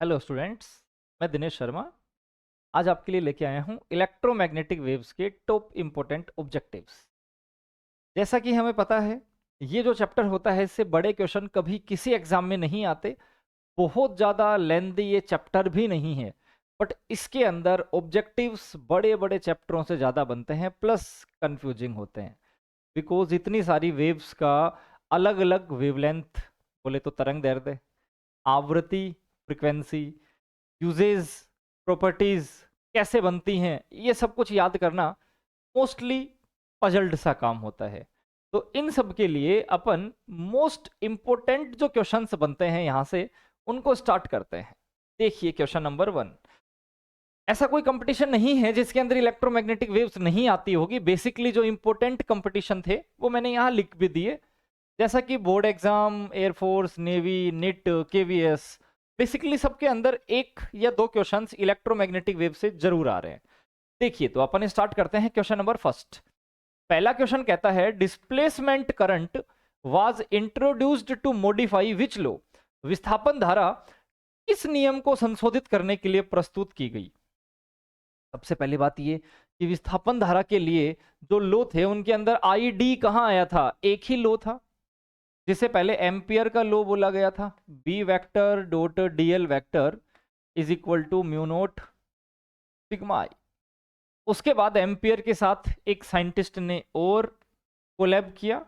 Hello students. मैं दिनेश शर्मा आज आपके लिए लेके आया हूँ इलेक्ट्रोमैग्नेटिक वेव्स के टॉप इम्पोर्टेंट ऑब्जेक्टिव्स। जैसा कि हमें पता है, ये जो चैप्टर होता है इससे बड़े क्वेश्चन कभी किसी एग्जाम में नहीं आते। बहुत ज़्यादा लेंदी ये चैप्टर भी नहीं है, बट इसके अंदर ऑब्जेक्टिव्स बड़े बड़े चैप्टरों से ज़्यादा बनते हैं, प्लस कंफ्यूजिंग होते हैं। बिकॉज इतनी सारी वेव्स का अलग अलग वेवलेंथ, बोले तो तरंग दैर्ध्य, आवृत्ति, फ्रिक्वेंसी, यूजेज, प्रॉपर्टीज कैसे बनती हैं, ये सब कुछ याद करना मोस्टली पजल्ड सा काम होता है। तो इन सब के लिए अपन मोस्ट इंपोर्टेंट जो क्वेश्चंस बनते हैं यहां से उनको स्टार्ट करते हैं। देखिए क्वेश्चन नंबर 1। ऐसा कोई कंपटीशन नहीं है जिसके अंदर इलेक्ट्रोमैग्नेटिक वेव्स नहीं आती होगी। बेसिकली जो इंपॉर्टेंट कंपटीशन थे वो मैंने यहाँ लिख भी दिए, जैसा कि board exam, air force, navy, NEET, KVS. Basically सबके अंदर एक या दो क्वेश्चंस इलेक्ट्रोमैग्नेटिक वेव से जरूर आ रहे हैं। देखिए तो अपन स्टार्ट करते हैं क्वेश्चन नंबर फर्स्ट। पहला क्वेश्चन कहता है displacement current was introduced to modify which law. विस्थापन धारा किस नियम को संशोधित करने के लिए प्रस्तुत की गई। सबसे पहली बात ये कि विस्थापन धारा के लिए जो लो थे उनके अंदर आई डी कहाँ आया था, एक ही लो था जिसे पहले एम्पियर का लो बोला गया था। B vector dot dl vector is equal to mu naught sigma I. उसके बाद एम्पियर के साथ एक साइंटिस्ट ने और कोलैब किया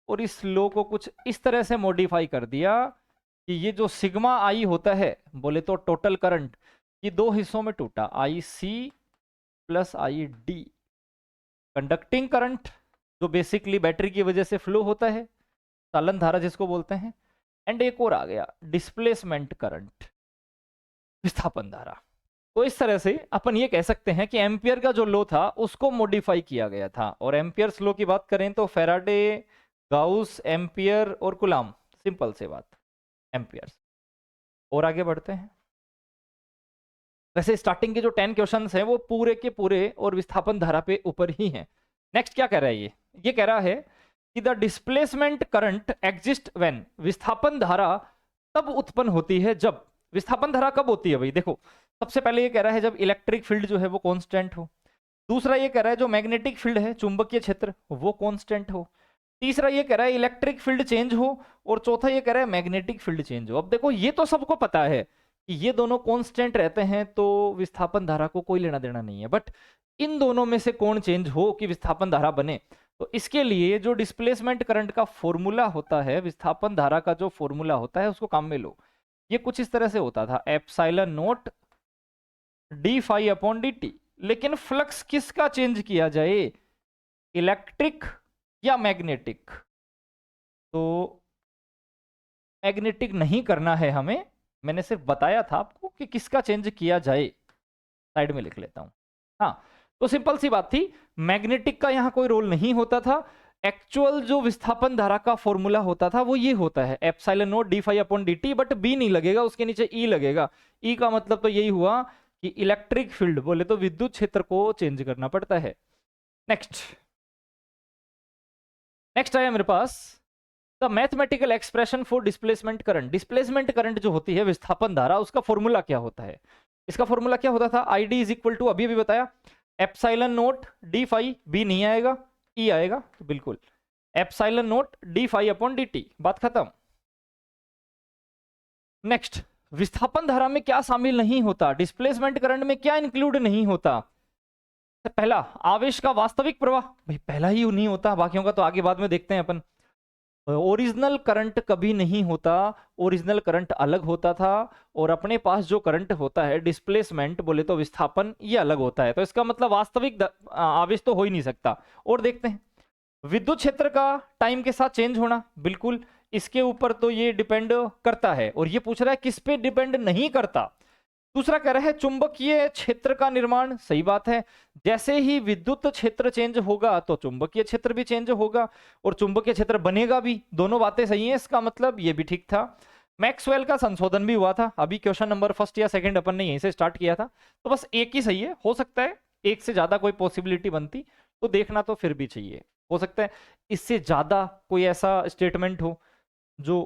और इस लो को कुछ इस तरह से मॉडिफाई कर दिया कि ये जो सिग्मा आई होता है, बोले तो टोटल करंट, ये दो हिस्सों में टूटा, I C plus I D. Conducting current जो बेसिकली बैटरी की वजह से फ्लो होता है, चालन धारा जिसको बोलते हैं। एंड एक और आ गया डिस्प्लेसमेंट करंट, विस्थापन धारा। तो इस तरह से अपन ये कह सकते हैं कि एम्पियर का जो लो था उसको मॉडिफाई किया गया था। और एम्पियर्स लो की बात करें तो फैराडे, गाउस, एम्पियर और कुलाम, सिंपल से बात, एम्पियर्स। और आगे बढ़ते हैं। वैसे स्टार्टिंग के जो 10 क्वेश्चंस हैं वो पूरे के पूरे और विस्थापन धारा पे ऊपर ही हैं। नेक्स्ट क्या कह रहा है ये कह रहा है कि the displacement current exist when. विस्थापन धारा तब उत्पन्न होती है जब, विस्थापन धारा कब होती है भाई, देखो सबसे पहले ये कह रहा है जब इलेक्ट्रिक फील्ड जो है वो कांस्टेंट हो। दूसरा ये कह रहा है जो मैग्नेटिक फील्ड है, चुंबकीय क्षेत्र, वो कांस्टेंट हो। तीसरा ये कह रहा है इलेक्ट्रिक फील्ड चेंज हो। और चौथा ये कह रहा है मैग्नेटिक फील्ड चेंज हो। अब देखो ये तो सबको पता है कि ये दोनों कांस्टेंट रहते हैं तो विस्थापन धारा को कोई लेना देना नहीं है, बट इन दोनों में से कौन चेंज हो कि विस्थापन धारा बने। तो इसके लिए जो डिस्प्लेसमेंट करंट का फॉर्मूला होता है, विस्थापन धारा का जो फॉर्मूला होता है उसको काम में लो। ये कुछ इस तरह से होता था, epsilon naught d phi upon d t. लेकिन फ्लक्स किसका चेंज किया जाए, इलेक्ट्रिक या मैग्नेटिक। तो मैग्नेटिक नहीं करना है हमें, मैंने सिर्फ बताया था आपको कि किसका चेंज किया जाए। साइड में लिख लेता हूं। हाँ, तो सिंपल सी बात थी, मैग्नेटिक का यहां कोई रोल नहीं होता था। एक्चुअल जो विस्थापन धारा का फॉर्मूला होता था वो ये होता है epsilon naught d phi upon d t, but B नहीं लगेगा, उसके नीचे ई लगेगा। ई का मतलब तो यही हुआ कि इलेक्ट्रिक फील्ड, बोले तो विद्युत क्षेत्र को चेंज करना पड़ता है। नेक्स्ट नेक्स्ट आया मेरे पास the mathematical expression for displacement current. Displacement current जो होती है विस्थापन धारा, उसका फॉर्मूला क्या होता है। इसका फॉर्मूला क्या होता था, I D is equal to, अभी भी बताया, epsilon naught d phi, B नहीं आएगा, ई आएगा, तो बिल्कुल epsilon naught d phi upon d t, बात खत्म। नेक्स्ट, विस्थापन धारा में क्या शामिल नहीं होता, डिस्प्लेसमेंट करंट में क्या इंक्लूड नहीं होता। पहला, आवेश का वास्तविक प्रवाह, भाई पहला ही नहीं होता, बाकियों का तो आगे बाद में देखते हैं अपन। ओरिजिनल करंट कभी नहीं होता, ओरिजिनल करंट अलग होता था, और अपने पास जो करंट होता है डिस्प्लेसमेंट, बोले तो विस्थापन, ये अलग होता है। तो इसका मतलब वास्तविक आवेश तो हो ही नहीं सकता। और देखते हैं, विद्युत क्षेत्र का टाइम के साथ चेंज होना, बिल्कुल इसके ऊपर तो ये डिपेंड करता है। और ये पूछ रहा है किस पे डिपेंड नहीं करता। दूसरा कह रहा है चुंबकीय क्षेत्र का निर्माण, सही बात है, जैसे ही विद्युत क्षेत्र चेंज होगा तो चुंबकीय क्षेत्र भी चेंज होगा और चुंबकीय क्षेत्र बनेगा भी, दोनों बातें सही हैं, इसका मतलब ये भी ठीक था। मैक्सवेल का संशोधन भी हुआ था, अभी क्वेश्चन नंबर फर्स्ट या सेकंड अपन ने यहीं से स्टार्ट किया था, तो बस एक ही सही है। हो सकता है एक से ज्यादा कोई पॉसिबिलिटी बनती तो देखना तो फिर भी चाहिए, हो सकता है इससे ज्यादा कोई ऐसा स्टेटमेंट हो जो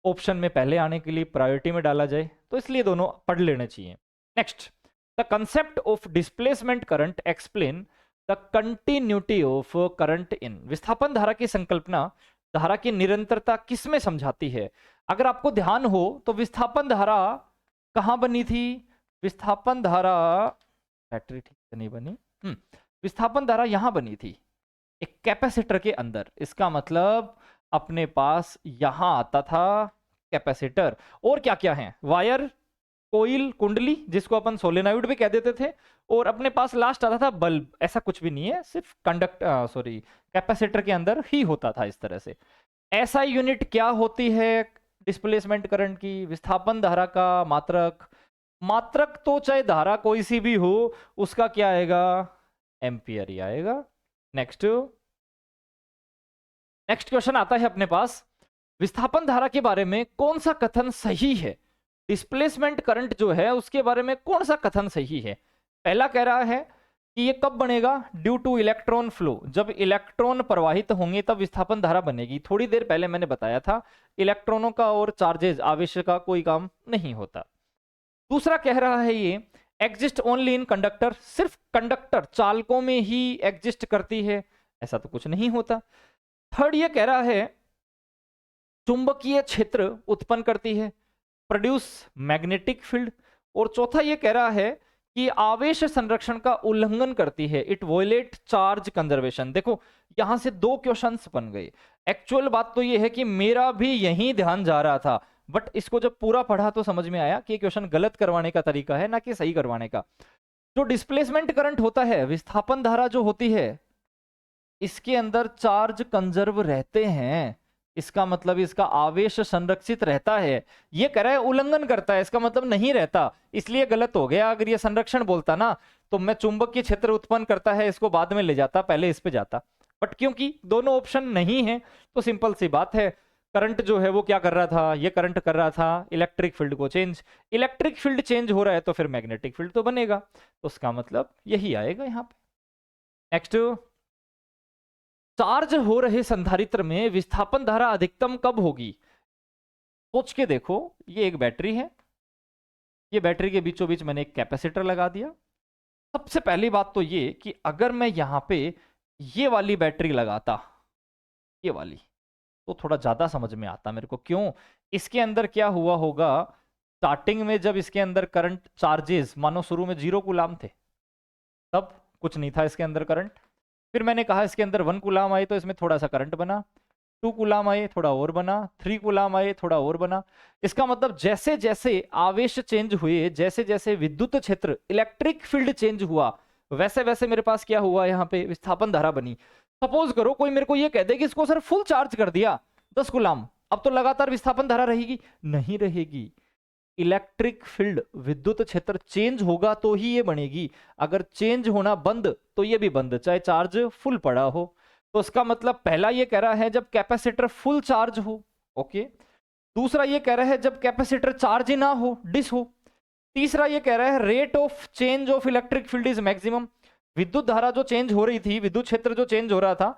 ऑप्शन में पहले आने के लिए प्रायोरिटी में डाला जाए, तो इसलिए दोनों पढ़ लेने चाहिए। Next, the concept of displacement current explain the continuity of current in. विस्थापन धारा की संकल्पना धारा की निरंतरता किसमें समझाती है? अगर आपको ध्यान हो तो विस्थापन धारा कहाँ बनी थी? विस्थापन धारा, बैटरी ठीक से नहीं बनी, विस्थापन धारा यहां बनी थी, एक कैपेसिटर के अंदर। इसका मतलब अपने पास यहां आता था कैपेसिटर, और क्या क्या है, वायर, कोइल, कुंडली जिसको अपन सोलेनॉइड भी कह देते थे, और अपने पास लास्ट आता था बल्ब। ऐसा कुछ भी नहीं है, सिर्फ कैपेसिटर के अंदर ही होता था इस तरह से। ऐसा यूनिट क्या होती है डिस्प्लेसमेंट करंट की? विस्थापन धारा का मात्रक। मात्रक तो चाहे धारा कोई सी भी हो, उसका क्या आएगा? एम्पियर ही आएगा। नेक्स्ट क्वेश्चन आता है अपने पास, विस्थापन धारा के बारे में कौन सा कथन सही है? डिस्प्लेसमेंट करंट जो है उसके बारे में कौन सा कथन सही है? पहला कह रहा है कि ये कब बनेगा? ड्यू टू इलेक्ट्रॉन फ्लो, जब इलेक्ट्रॉन प्रवाहित होंगे तब विस्थापन धारा बनेगी। थोड़ी देर पहले मैंने बताया था इलेक्ट्रॉनों का और चार्जेस आवेश का कोई काम नहीं होता। दूसरा कह रहा है ये एग्जिस्ट ओनली इन कंडक्टर, सिर्फ कंडक्टर चालकों में ही एग्जिस्ट करती है, ऐसा तो कुछ नहीं होता। थर्ड ये कह रहा है चुंबकीय क्षेत्र उत्पन्न करती है, प्रोड्यूस मैग्नेटिक फील्ड। और चौथा ये कह रहा है कि आवेश संरक्षण का उल्लंघन करती है, इट वोलेट चार्ज कंजर्वेशन। देखो यहां से दो क्वेश्चंस बन गए। एक्चुअल बात तो ये है कि मेरा भी यही ध्यान जा रहा था, बट इसको जब पूरा पढ़ा तो समझ में आया कि ये क्वेश्चन गलत करवाने का तरीका है, ना कि सही करवाने का। जो डिस्प्लेसमेंट करंट होता है, विस्थापन धारा जो होती है, इसके अंदर चार्ज कंजर्व रहते हैं। इसका मतलब इसका आवेश संरक्षित रहता है। ये कह रहा है उल्लंघन करता है, इसका मतलब नहीं रहता, इसलिए गलत हो गया। अगर ये संरक्षण बोलता ना तो मैं चुंबकीय क्षेत्र उत्पन्न करता है इसको बाद में ले जाता, पहले इस पे जाता। बट क्योंकि दोनों ऑप्शन नहीं है तो सिंपल सी बात है, करंट जो है वो क्या कर रहा था? ये करंट कर रहा था इलेक्ट्रिक फील्ड को चेंज। इलेक्ट्रिक फील्ड चेंज हो रहा है तो फिर मैग्नेटिक फील्ड तो बनेगा, तो उसका मतलब यही आएगा यहाँ पे। नेक्स्ट, चार्ज हो रहे संधारित्र में विस्थापन धारा अधिकतम कब होगी? सोच के देखो, ये एक बैटरी है, ये बैटरी के बीचों बीच मैंने एक कैपेसिटर लगा दिया। सबसे पहली बात तो ये कि अगर मैं यहां पे ये वाली बैटरी लगाता, ये वाली, तो थोड़ा ज्यादा समझ में आता मेरे को। क्यों? इसके अंदर क्या हुआ होगा, स्टार्टिंग में जब इसके अंदर करंट चार्जेस मानो शुरू में 0 कूलाम थे, तब कुछ नहीं था इसके अंदर करंट। फिर मैंने कहा इसके अंदर 1 कूलाम आए तो इसमें थोड़ा सा करंट बना, 2 कूलाम आए थोड़ा और बना, 3 कूलाम आए थोड़ा और बना। इसका मतलब जैसे जैसे आवेश चेंज हुए, जैसे जैसे विद्युत क्षेत्र इलेक्ट्रिक फील्ड चेंज हुआ, वैसे वैसे मेरे पास क्या हुआ, यहाँ पे विस्थापन धारा बनी। सपोज करो कोई मेरे को ये कह दे कि इसको सर फुल चार्ज कर दिया 10 कूलाम, अब तो लगातार विस्थापन धारा रहेगी? नहीं रहेगी। इलेक्ट्रिक फील्ड विद्युत क्षेत्र चेंज होगा तो ही ये बनेगी, अगर चेंज होना बंद तो ये भी बंद, चाहे चार्ज फुल पड़ा हो। तो उसका मतलब पहला ये कह रहा है जब कैपेसिटर फुल चार्ज हो, ओके। दूसरा ये कह रहा है जब कैपेसिटर चार्ज ही ना हो, डिस हो। तीसरा ये कह रहा है rate of change of electric field is maximum, विद्युत धारा जो चेंज हो रही थी, विद्युत क्षेत्र जो चेंज हो रहा था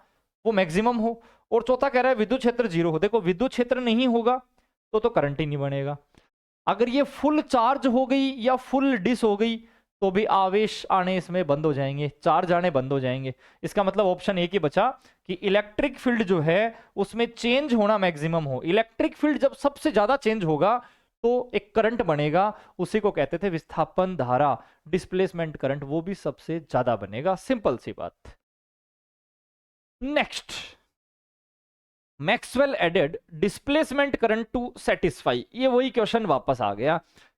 वो मैक्सिमम हो। और चौथा कह रहा है विद्युत क्षेत्र 0 हो। देखो विद्युत क्षेत्र नहीं होगा तो करंट ही नहीं बनेगा। अगर ये फुल चार्ज हो गई या फुल डिस हो गई तो भी आवेश आने इसमें बंद हो जाएंगे, चार्ज आने बंद हो जाएंगे। इसका मतलब ऑप्शन एक ही बचा कि इलेक्ट्रिक फील्ड जो है उसमें चेंज होना मैक्सिमम हो। इलेक्ट्रिक फील्ड जब सबसे ज्यादा चेंज होगा तो एक करंट बनेगा, उसी को कहते थे विस्थापन धारा, डिस्प्लेसमेंट करंट, वो भी सबसे ज्यादा बनेगा। सिंपल सी बात। Next, Maxwell added displacement current to satisfy. ये वही क्वेश्चन वापस आ गया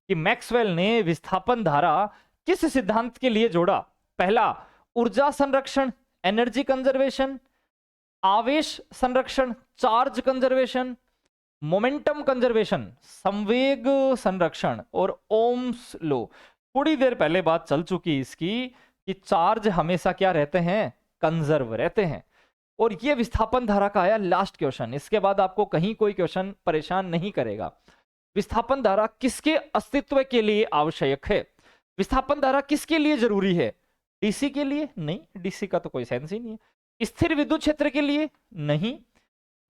कि मैक्सवेल ने विस्थापन धारा किस सिद्धांत के लिए जोड़ा? पहला, ऊर्जा संरक्षण, एनर्जी कंजर्वेशन, आवेश संरक्षण, चार्ज कंजर्वेशन, मोमेंटम कंजर्वेशन, संवेग संरक्षण, और ओम्स लो। थोड़ी देर पहले बात चल चुकी इसकी कि चार्ज हमेशा क्या रहते हैं? कंजर्व रहते हैं। और ये विस्थापन धारा का आया लास्ट क्वेश्चन, इसके बाद आपको कहीं कोई क्वेश्चन परेशान नहीं करेगा। विस्थापन धारा किसके अस्तित्व के लिए आवश्यक है? विस्थापन धारा किसके लिए जरूरी है? डीसी के लिए? नहीं, डीसी का तो कोई सेंस ही नहीं है। स्थिर विद्युत क्षेत्र के लिए? नहीं।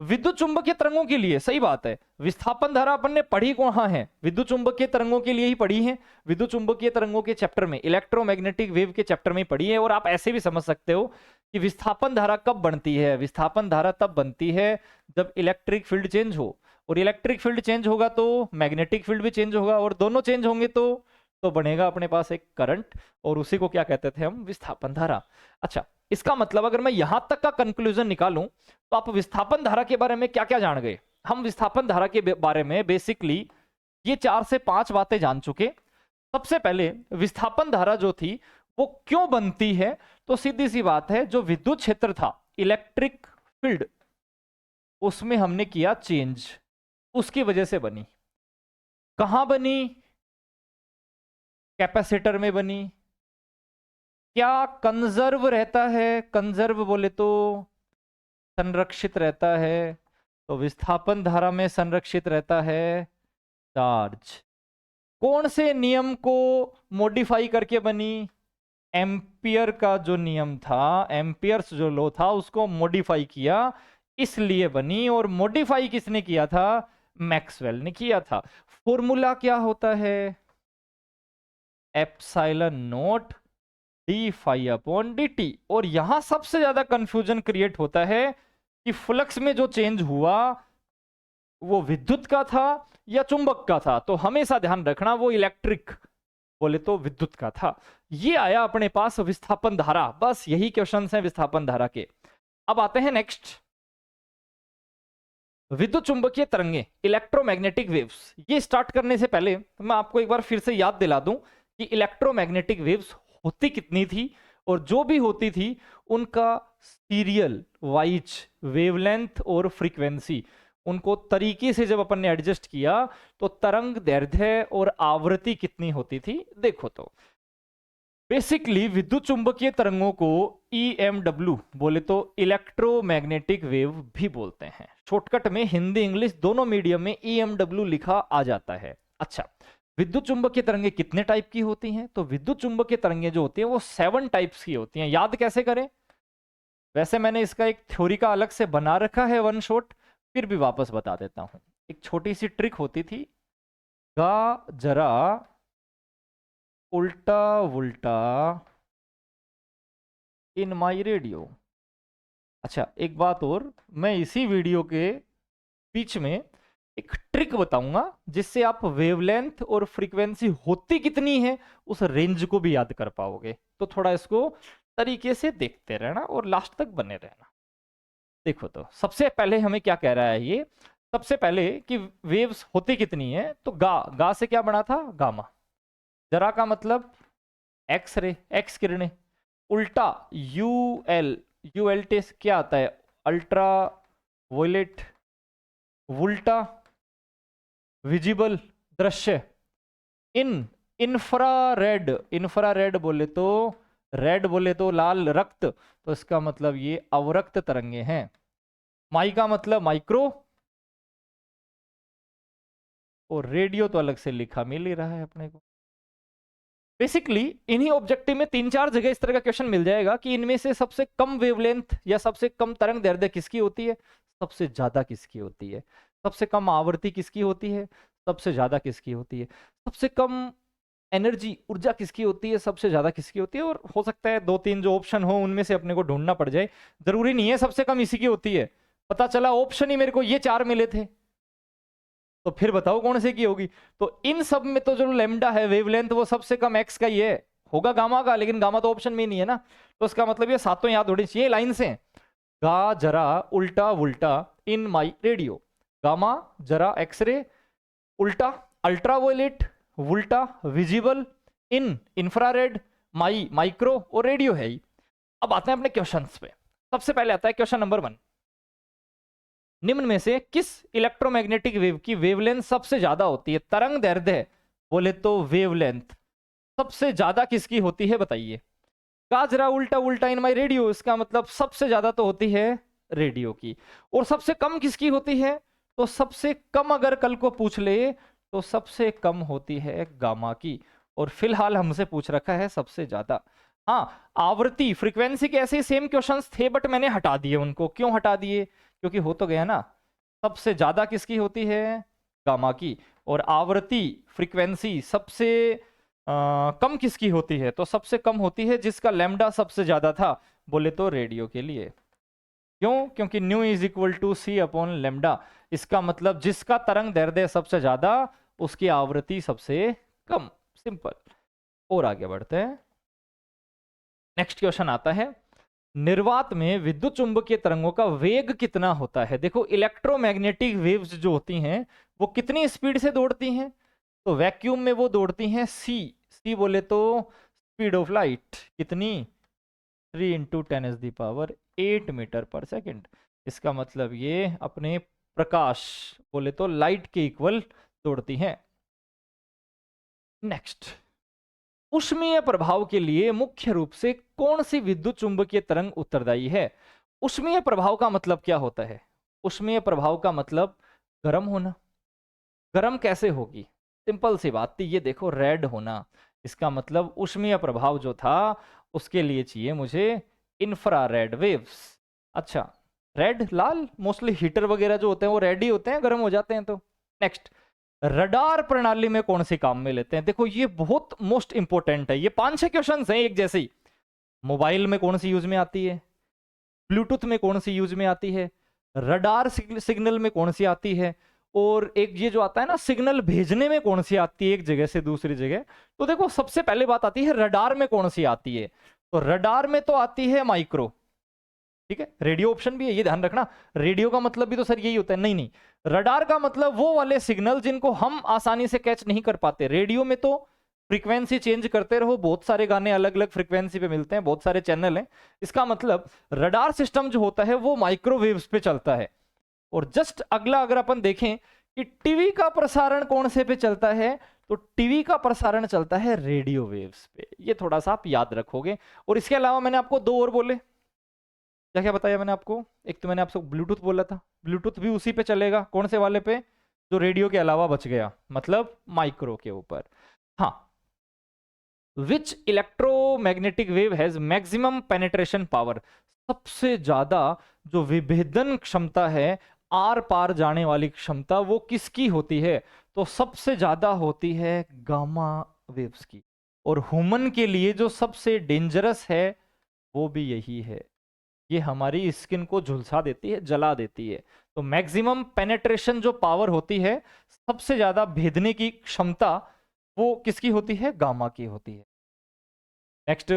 विद्युत चुंबकीय तरंगों के लिए सही बात है, विस्थापन धारा अपन ने पढ़ी कहां है, विद्युत चुंबकीय तरंगों के लिए ही पढ़ी है, विद्युत चुंबकीय तरंगों के चैप्टर में, इलेक्ट्रोमैग्नेटिक वेव के चैप्टर में पढ़ी है। और आप ऐसे भी समझ सकते हो कि विस्थापन धारा कब बनती है, विस्थापन धारा तब बनती है जब इलेक्ट्रिक फील्ड चेंज हो, और इलेक्ट्रिक फील्ड चेंज होगा तो मैग्नेटिक फील्ड भी चेंज होगा, और दोनों चेंज होंगे तो बनेगा अपने पास एक करंट, और उसी को क्या कहते थे हम, विस्थापन धारा। अच्छा, इसका मतलब अगर मैं यहां तक का कंक्लूजन निकालूं तो आप विस्थापन धारा के बारे में क्या क्या जान गए। हम विस्थापन धारा के बारे में बेसिकली ये 4 से 5 बातें जान चुके। सबसे पहले विस्थापन धारा जो थी वो क्यों बनती है, तो सीधी सी बात है, जो विद्युत क्षेत्र था, इलेक्ट्रिक फील्ड, उसमें हमने किया चेंज, उसकी वजह से बनी। कहां बनी, कैपेसिटर में बनी। क्या कंजर्व रहता है, कंजर्व बोले तो संरक्षित रहता है, तो विस्थापन धारा में संरक्षित रहता है चार्ज। कौन से नियम को मॉडिफाई करके बनी, एम्पियर का जो नियम था, एम्पियर्स जो लॉ था, उसको मॉडिफाई किया, इसलिए बनी। और मॉडिफाई किसने किया था, मैक्सवेल ने किया था। फॉर्मूला क्या होता है, epsilon naught d phi upon d t. और यहां सबसे ज्यादा कंफ्यूजन क्रिएट होता है कि फ्लक्स में जो चेंज हुआ वो विद्युत का था या चुंबक का था, तो हमेशा ध्यान रखना वो इलेक्ट्रिक बोले तो विद्युत का था। ये आया अपने पास विस्थापन धारा, बस यही क्वेश्चन है विस्थापन धारा के। अब आते हैं नेक्स्ट, विद्युत चुंबकीय तरंगे, इलेक्ट्रोमैग्नेटिक वेव्स। ये स्टार्ट करने से पहले मैं आपको एक बार फिर से याद दिला दूं कि इलेक्ट्रोमैग्नेटिक वेव्स होती कितनी थी, और जो भी होती थी उनका सीरियल वाइज वेवलेंथ और फ्रीक्वेंसी, उनको तरीके से जब अपन ने एडजस्ट किया तो तरंग दैर्ध्य और आवृत्ति कितनी होती थी। देखो तो बेसिकली विद्युत चुंबकीय तरंगों को EMW बोले तो इलेक्ट्रोमैग्नेटिक वेव भी बोलते हैं। शॉर्टकट में हिंदी इंग्लिश दोनों मीडियम में EMW लिखा आ जाता है। अच्छा, विद्युत चुंबकीय तरंगे कितने टाइप की होती हैं, तो विद्युत चुंबकीय तरंगे जो होती हैं वो 7 टाइप्स की होती हैं। याद कैसे करें, वैसे मैंने इसका एक थ्योरी का अलग से बना रखा है वन शॉट, फिर भी वापस बता देता हूं। एक छोटी सी ट्रिक होती थी, गा जरा उल्टा वुल्टा इन माई रेडियो। अच्छा, एक बात और, मैं इसी वीडियो के बीच में एक ट्रिक बताऊंगा जिससे आप वेवलेंथ और फ्रीक्वेंसी होती कितनी है उस रेंज को भी याद कर पाओगे। तो थोड़ा इसको तरीके से देखते रहना और लास्ट तक बने रहना। देखो तो सबसे पहले हमें क्या कह रहा है ये, सबसे पहले कि वेव्स होती कितनी है, तो गा से क्या बना था, गामा। जरा का मतलब एक्स रे, एक्स किरणें। उल्टा ULT क्या आता है, अल्ट्रा वोलेट। वुल्टा विजिबल दृश्य। इंफ्रारेड, इंफ्रारेड बोले तो रेड बोले तो लाल रक्त, तो इसका मतलब ये अवरक्त तरंगे हैं। माई का मतलब माइक्रो, और रेडियो तो अलग से लिखा मिल ही रहा है अपने को। बेसिकली इन्हीं ऑब्जेक्टिव में 3-4 जगह इस तरह का क्वेश्चन मिल जाएगा कि इनमें से सबसे कम वेवलेंथ या सबसे कम तरंग दैर्ध्य किसकी होती है, सबसे ज्यादा किसकी होती है, सबसे कम आवृत्ति किसकी होती है, सबसे ज्यादा किसकी होती है, सबसे कम एनर्जी ऊर्जा किसकी होती है, सबसे ज्यादा किसकी होती है। और हो सकता है 2-3 जो ऑप्शन हो उनमें से अपने को ढूंढना पड़ जाए, जरूरी नहीं है सबसे कम इसी की होती है। पता चला ऑप्शन ही मेरे को ये 4 मिले थे, तो फिर बताओ कौन से की होगी। तो इन सब में तो जो लेमडा है वेवलेंथ वो सबसे कम एक्स का ही है, होगा गामा का, लेकिन गामा तो ऑप्शन में नहीं है ना, तो इसका मतलब ये सातों याद होनी चाहिए लाइन से। गा जरा उल्टा वुल्टा इन माई रेडियो, गामा जरा एक्सरे, उल्टा अल्ट्रावायलेट, वुल्टा विजिबल, इन इंफ्रारेड, माई माइक्रो, और रेडियो है ही। अब आते हैं अपने क्वेश्चंस पे। सबसे पहले आता है क्वेश्चन नंबर 1, निम्न में से किस इलेक्ट्रोमैग्नेटिक वेव की वेवलेंथ सबसे ज्यादा होती है, तरंग दैर्ध्य बोले तो वेवलेंथ सबसे ज्यादा किसकी होती है बताइए। गाजरा उल्टा उल्टा इन माई रेडियो, इसका मतलब सबसे ज्यादा तो होती है रेडियो की। और सबसे कम किसकी होती है, तो सबसे कम अगर कल को पूछ ले तो सबसे कम होती है गामा की। और फिलहाल हमसे पूछ रखा है सबसे ज्यादा। हाँ, आवृत्ति फ्रीक्वेंसी के ऐसे सेम क्वेश्चंस थे बट मैंने हटा दिए उनको। क्यों हटा दिए, क्योंकि हो तो गया ना, सबसे ज्यादा किसकी होती है, गामा की। और आवृत्ति फ्रीक्वेंसी सबसे कम किसकी होती है, तो सबसे कम होती है जिसका लैम्डा सबसे ज्यादा था, बोले तो रेडियो के लिए। क्यों, क्योंकि nu is equal to c upon lambda. इसका मतलब जिसका तरंग दैर्ध्य सबसे ज्यादा, उसकी आवृत्ति सबसे कम। सिंपल। और आगे बढ़ते हैं। नेक्स्ट क्वेश्चन आता है, निर्वात में विद्युत चुंबकीय तरंगों का वेग कितना होता है। देखो इलेक्ट्रोमैग्नेटिक वेव्स जो होती हैं वो कितनी स्पीड से दौड़ती हैं, तो वैक्यूम में वो दौड़ती हैं सी। सी बोले तो स्पीड ऑफ लाइट कितनी, 3 × 10⁸ मीटर पर सेकंड। इसका मतलब ये अपने प्रकाश बोले तो लाइट के इक्वल दौड़ती हैं। नेक्स्ट, उष्मीय प्रभाव के लिए मुख्य रूप से कौन सी विद्युत चुंबकीय तरंग उत्तरदायी है। उष्मीय प्रभाव का मतलब क्या होता है, उष्मीय प्रभाव का मतलब गर्म होना। गर्म कैसे होगी, सिंपल सी बात थी, ये देखो रेड होना। इसका मतलब उष्मीय प्रभाव जो था उसके लिए चाहिए मुझे इंफ्रारेड वेव्स। अच्छा, रेड लाल, मोस्टली हीटर वगैरह जो होते हैं वो रेड ही होते हैं, गर्म हो जाते हैं तो। नेक्स्ट, रडार प्रणाली में कौन से काम में लेते हैं। देखो ये बहुत मोस्ट इंपोर्टेंट है, ये 5-6 क्वेश्चन हैं एक जैसे ही। मोबाइल में कौन सी यूज में आती है, ब्लूटूथ में कौन सी यूज में आती है, रडार सिग्नल में कौन सी आती है, और एक ये जो आता है ना सिग्नल भेजने में कौन सी आती है एक जगह से दूसरी जगह। तो देखो सबसे पहले बात आती है रडार में कौन सी आती है, तो रडार में तो आती है माइक्रो। ठीक है, रेडियो ऑप्शन भी है, ये ध्यान रखना। रेडियो का मतलब भी तो सर यही होता है, नहीं नहीं, रडार का मतलब वो वाले सिग्नल जिनको हम आसानी से कैच नहीं कर पाते। रेडियो में तो फ्रीक्वेंसी चेंज करते रहो, बहुत सारे गाने अलग अलग फ्रीक्वेंसी पे मिलते हैं, बहुत सारे चैनल हैं। इसका मतलब रडार सिस्टम जो होता है वो माइक्रोवेव्स पे चलता है। और जस्ट अगला अगर अपन देखें कि टीवी का प्रसारण कौन से पे चलता है, तो टीवी का प्रसारण चलता है रेडियो वेव्स पे। ये थोड़ा सा आप याद रखोगे। और इसके अलावा मैंने आपको दो और बोले, क्या क्या बताया मैंने आपको, एक तो मैंने आपको ब्लूटूथ बोला था, ब्लूटूथ भी उसी पे चलेगा, कौन से वाले पे, जो रेडियो के अलावा बच गया, मतलब माइक्रो के ऊपर। हाँ, which electromagnetic wave has maximum penetration power. सबसे ज्यादा जो विभेदन क्षमता है, आर पार जाने वाली क्षमता, वो किसकी होती है, तो सबसे ज्यादा होती है गामा वेव्स की। और ह्यूमन के लिए जो सबसे डेंजरस है वो भी यही है, ये हमारी स्किन को झुलसा देती है, जला देती है। तो मैक्सिमम पेनेट्रेशन जो पावर होती है, सबसे ज्यादा भेदने की क्षमता, वो किसकी होती है, गामा की होती है। नेक्स्ट,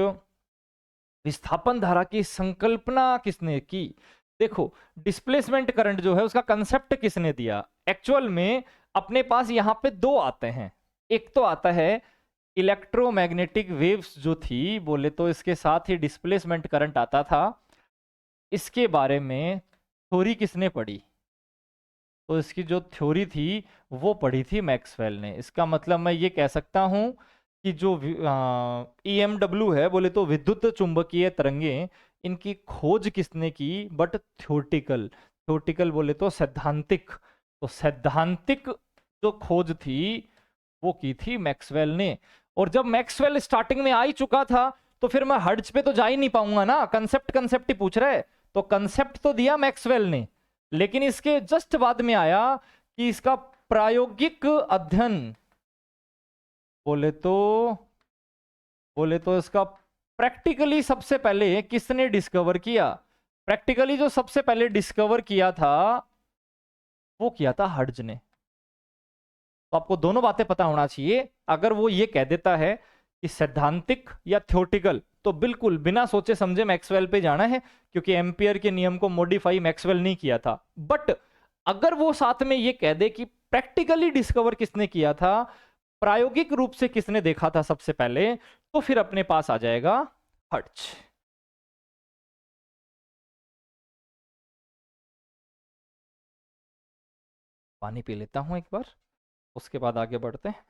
विस्थापन धारा की संकल्पना किसने की। देखो डिस्प्लेसमेंट करंट जो है उसका कंसेप्ट किसने दिया। एक्चुअल में अपने पास यहां पे दो आते हैं, एक तो आता है इलेक्ट्रोमैग्नेटिक वेव्स जो थी, बोले तो इसके साथ ही डिस्प्लेसमेंट करंट आता था। इसके बारे में थ्योरी किसने पढ़ी, तो इसकी जो थ्योरी थी वो पढ़ी थी मैक्सवेल ने। इसका मतलब मैं ये कह सकता हूं कि जो ईएमडब्ल्यू है, बोले तो विद्युत चुंबकीय तरंगे, इनकी खोज किसने की, बट थ्योरेटिकल। थ्योरेटिकल बोले तो सैद्धांतिक, तो सैद्धांतिक जो खोज थी वो की थी मैक्सवेल ने। और जब मैक्सवेल स्टार्टिंग में आ ही चुका था, तो फिर मैं हर्ट्ज पे तो जा ही नहीं पाऊंगा ना, कंसेप्ट कंसेप्ट ही पूछ रहे। तो कंसेप्ट तो दिया मैक्सवेल ने, लेकिन इसके जस्ट बाद में आया कि इसका प्रायोगिक अध्ययन, बोले तो बोले तो इसका प्रैक्टिकली सबसे पहले किसने डिस्कवर किया। प्रैक्टिकली जो सबसे पहले डिस्कवर किया था वो किया था हर्ट्ज ने। तो आपको दोनों बातें पता होना चाहिए। अगर वो ये कह देता है कि सैद्धांतिक या थ्योरेटिकल, तो बिल्कुल बिना सोचे समझे मैक्सवेल पे जाना है, क्योंकि एम्पियर के नियम को मॉडिफाई मैक्सवेल नहीं किया था। बट अगर वो साथ में ये कह दे कि प्रैक्टिकली डिस्कवर किसने किया था, प्रायोगिक रूप से किसने देखा था सबसे पहले, तो फिर अपने पास आ जाएगा हर्ट्ज। पानी पी लेता हूं एक बार, उसके बाद आगे बढ़ते हैं।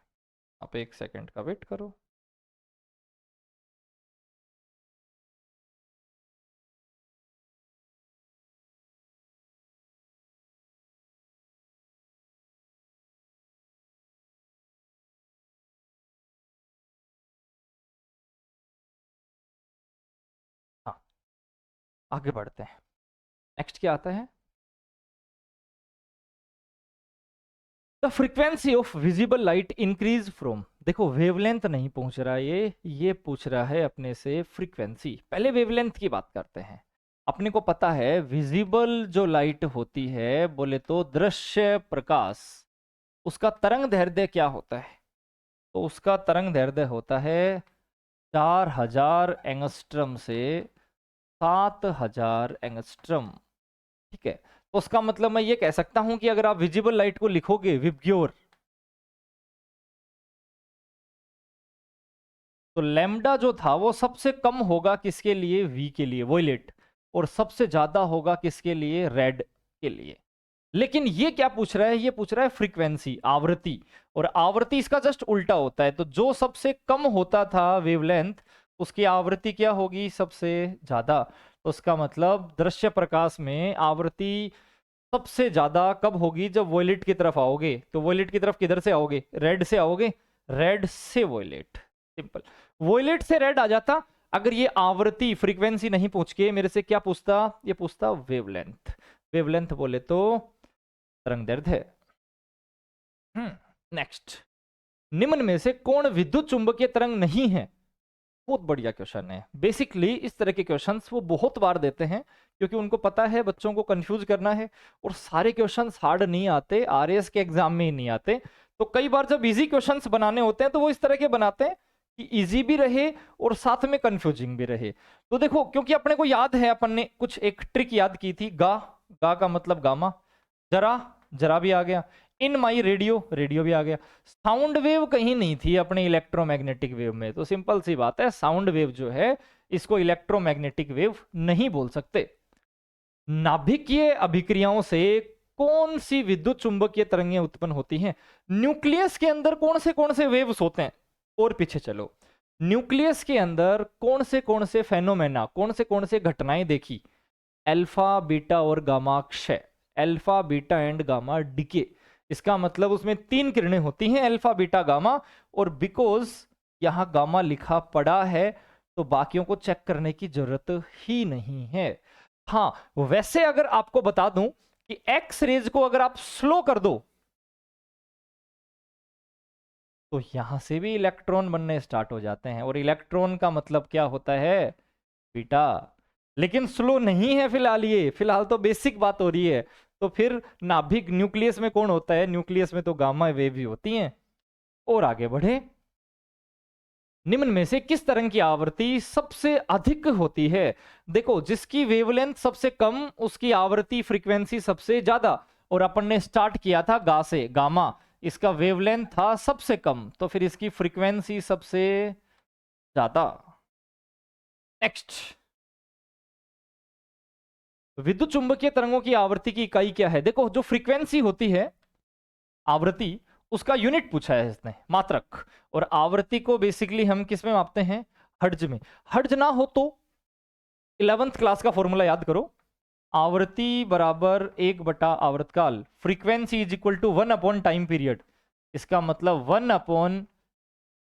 आप एक सेकंड का वेट करो। हाँ, आगे बढ़ते हैं। नेक्स्ट क्या आता है, the frequency of visible light increase from, देखो वेवलेंथ नहीं पूछ रहा ये पूछ रहा है अपने से फ्रीक्वेंसी। पहले वेवलेंथ की बात करते हैं। अपने को पता है विजिबल जो लाइट होती है बोले तो दृश्य प्रकाश, उसका तरंग दैर्ध्य क्या होता है? तो उसका तरंग दैर्ध्य होता है 4000 एंगस्ट्रम से 7000 एंगस्ट्रम। ठीक है, तो उसका मतलब मैं ये कह सकता हूं कि अगर आप विजिबल लाइट को लिखोगे विबग्योर, तो लैम्डा जो था वो सबसे कम होगा किसके लिए? वी के लिए, वॉयलेट, और सबसे ज्यादा होगा किसके लिए? रेड के लिए। लेकिन ये क्या पूछ रहा है? ये पूछ रहा है फ्रीक्वेंसी, आवृत्ति, और आवृत्ति इसका जस्ट उल्टा होता है। तो जो सबसे कम होता था वेवलेंथ, उसकी आवृत्ति क्या होगी? सबसे ज्यादा। तो उसका मतलब दृश्य प्रकाश में आवृत्ति सबसे ज्यादा कब होगी? जब वॉयलेट की तरफ आओगे। तो वॉयलेट की तरफ किधर से आओगे? रेड से आओगे, रेड से वॉयलेट, सिंपल। वॉयलेट से रेड आ जाता अगर ये आवृत्ति फ्रीक्वेंसी नहीं पूछ के मेरे से क्या पूछता? ये पूछता वेवलेंथ। वेवलेंथ बोले तो तरंग दैर्ध्य है। नेक्स्ट, निम्न में से कौन विद्युत चुंबकीय तरंग नहीं है? बहुत बढ़िया क्वेश्चन है। बेसिकली इस तरह के क्वेश्चंस वो बहुत बार देते हैं क्योंकि उनको पता है बच्चों को कंफ्यूज करना है, और सारे क्वेश्चंस हार्ड नहीं आते, आरएएस के एग्जाम में ही नहीं आते। तो कई बार जब इजी क्वेश्चंस बनाने होते हैं तो वो इस तरह के बनाते हैं कि इजी भी रहे और साथ में कंफ्यूजिंग भी रहे। तो देखो, क्योंकि अपने को याद है अपन ने कुछ एक ट्रिक याद की थी, गा, गा का मतलब गामा, जरा, जरा भी आ गया, इन माई रेडियो, रेडियो भी आ गया। साउंड वेव कहीं नहीं थी अपने इलेक्ट्रोमैग्नेटिक वेव में, तो सिंपल सी बात है साउंड वेव जो है इसको इलेक्ट्रोमैग्नेटिक वेव नहीं बोल सकते। नाभिकीय अभिक्रियाओं से कौन सी विद्युत चुंबकीय तरंगें उत्पन्न होती हैं? न्यूक्लियस के अंदर कौन से वेव्स होते हैं? और पीछे चलो, न्यूक्लियस के अंदर कौन से फेनोमेना, कौन से घटनाएं देखी? अल्फा, बीटा और गामा क्षय, alpha, beta and gamma decay. इसका मतलब उसमें 3 किरणें होती हैं, अल्फा, बीटा, गामा, और बिकॉज यहां गामा लिखा पड़ा है तो बाकियों को चेक करने की जरूरत ही नहीं है। हाँ, वैसे अगर आपको बता दूं कि एक्स रेज को अगर आप स्लो कर दो तो यहां से भी इलेक्ट्रॉन बनने स्टार्ट हो जाते हैं, और इलेक्ट्रॉन का मतलब क्या होता है? बीटा। लेकिन स्लो नहीं है फिलहाल, ये फिलहाल तो बेसिक बात हो रही है। तो फिर नाभिक न्यूक्लियस में कौन होता है? न्यूक्लियस में तो गामा वेव ही होती हैं। और आगे बढ़े, निम्न में से किस तरंग की आवृत्ति सबसे अधिक होती है? देखो, जिसकी वेवलेंथ सबसे कम उसकी आवृत्ति फ्रीक्वेंसी सबसे ज्यादा, और अपन ने स्टार्ट किया था गा से, गामा, इसका वेवलेंथ था सबसे कम, तो फिर इसकी फ्रीक्वेंसी सबसे ज्यादा। नेक्स्ट, विद्युत चुंबकीय तरंगों की आवृत्ति की इकाई क्या है? देखो, जो फ्रीक्वेंसी होती है, आवृत्ति, उसका यूनिट पूछा है इसने, मात्रक। और आवृत्ति को बेसिकली हम किस में मापते हैं? हर्ट्ज में। हर्ट्ज ना हो तो 11th क्लास का फॉर्मूला याद करो, आवृत्ति बराबर 1 बटा आवर्तकाल, frequency is equal to 1 upon time period. इसका मतलब 1 अपॉन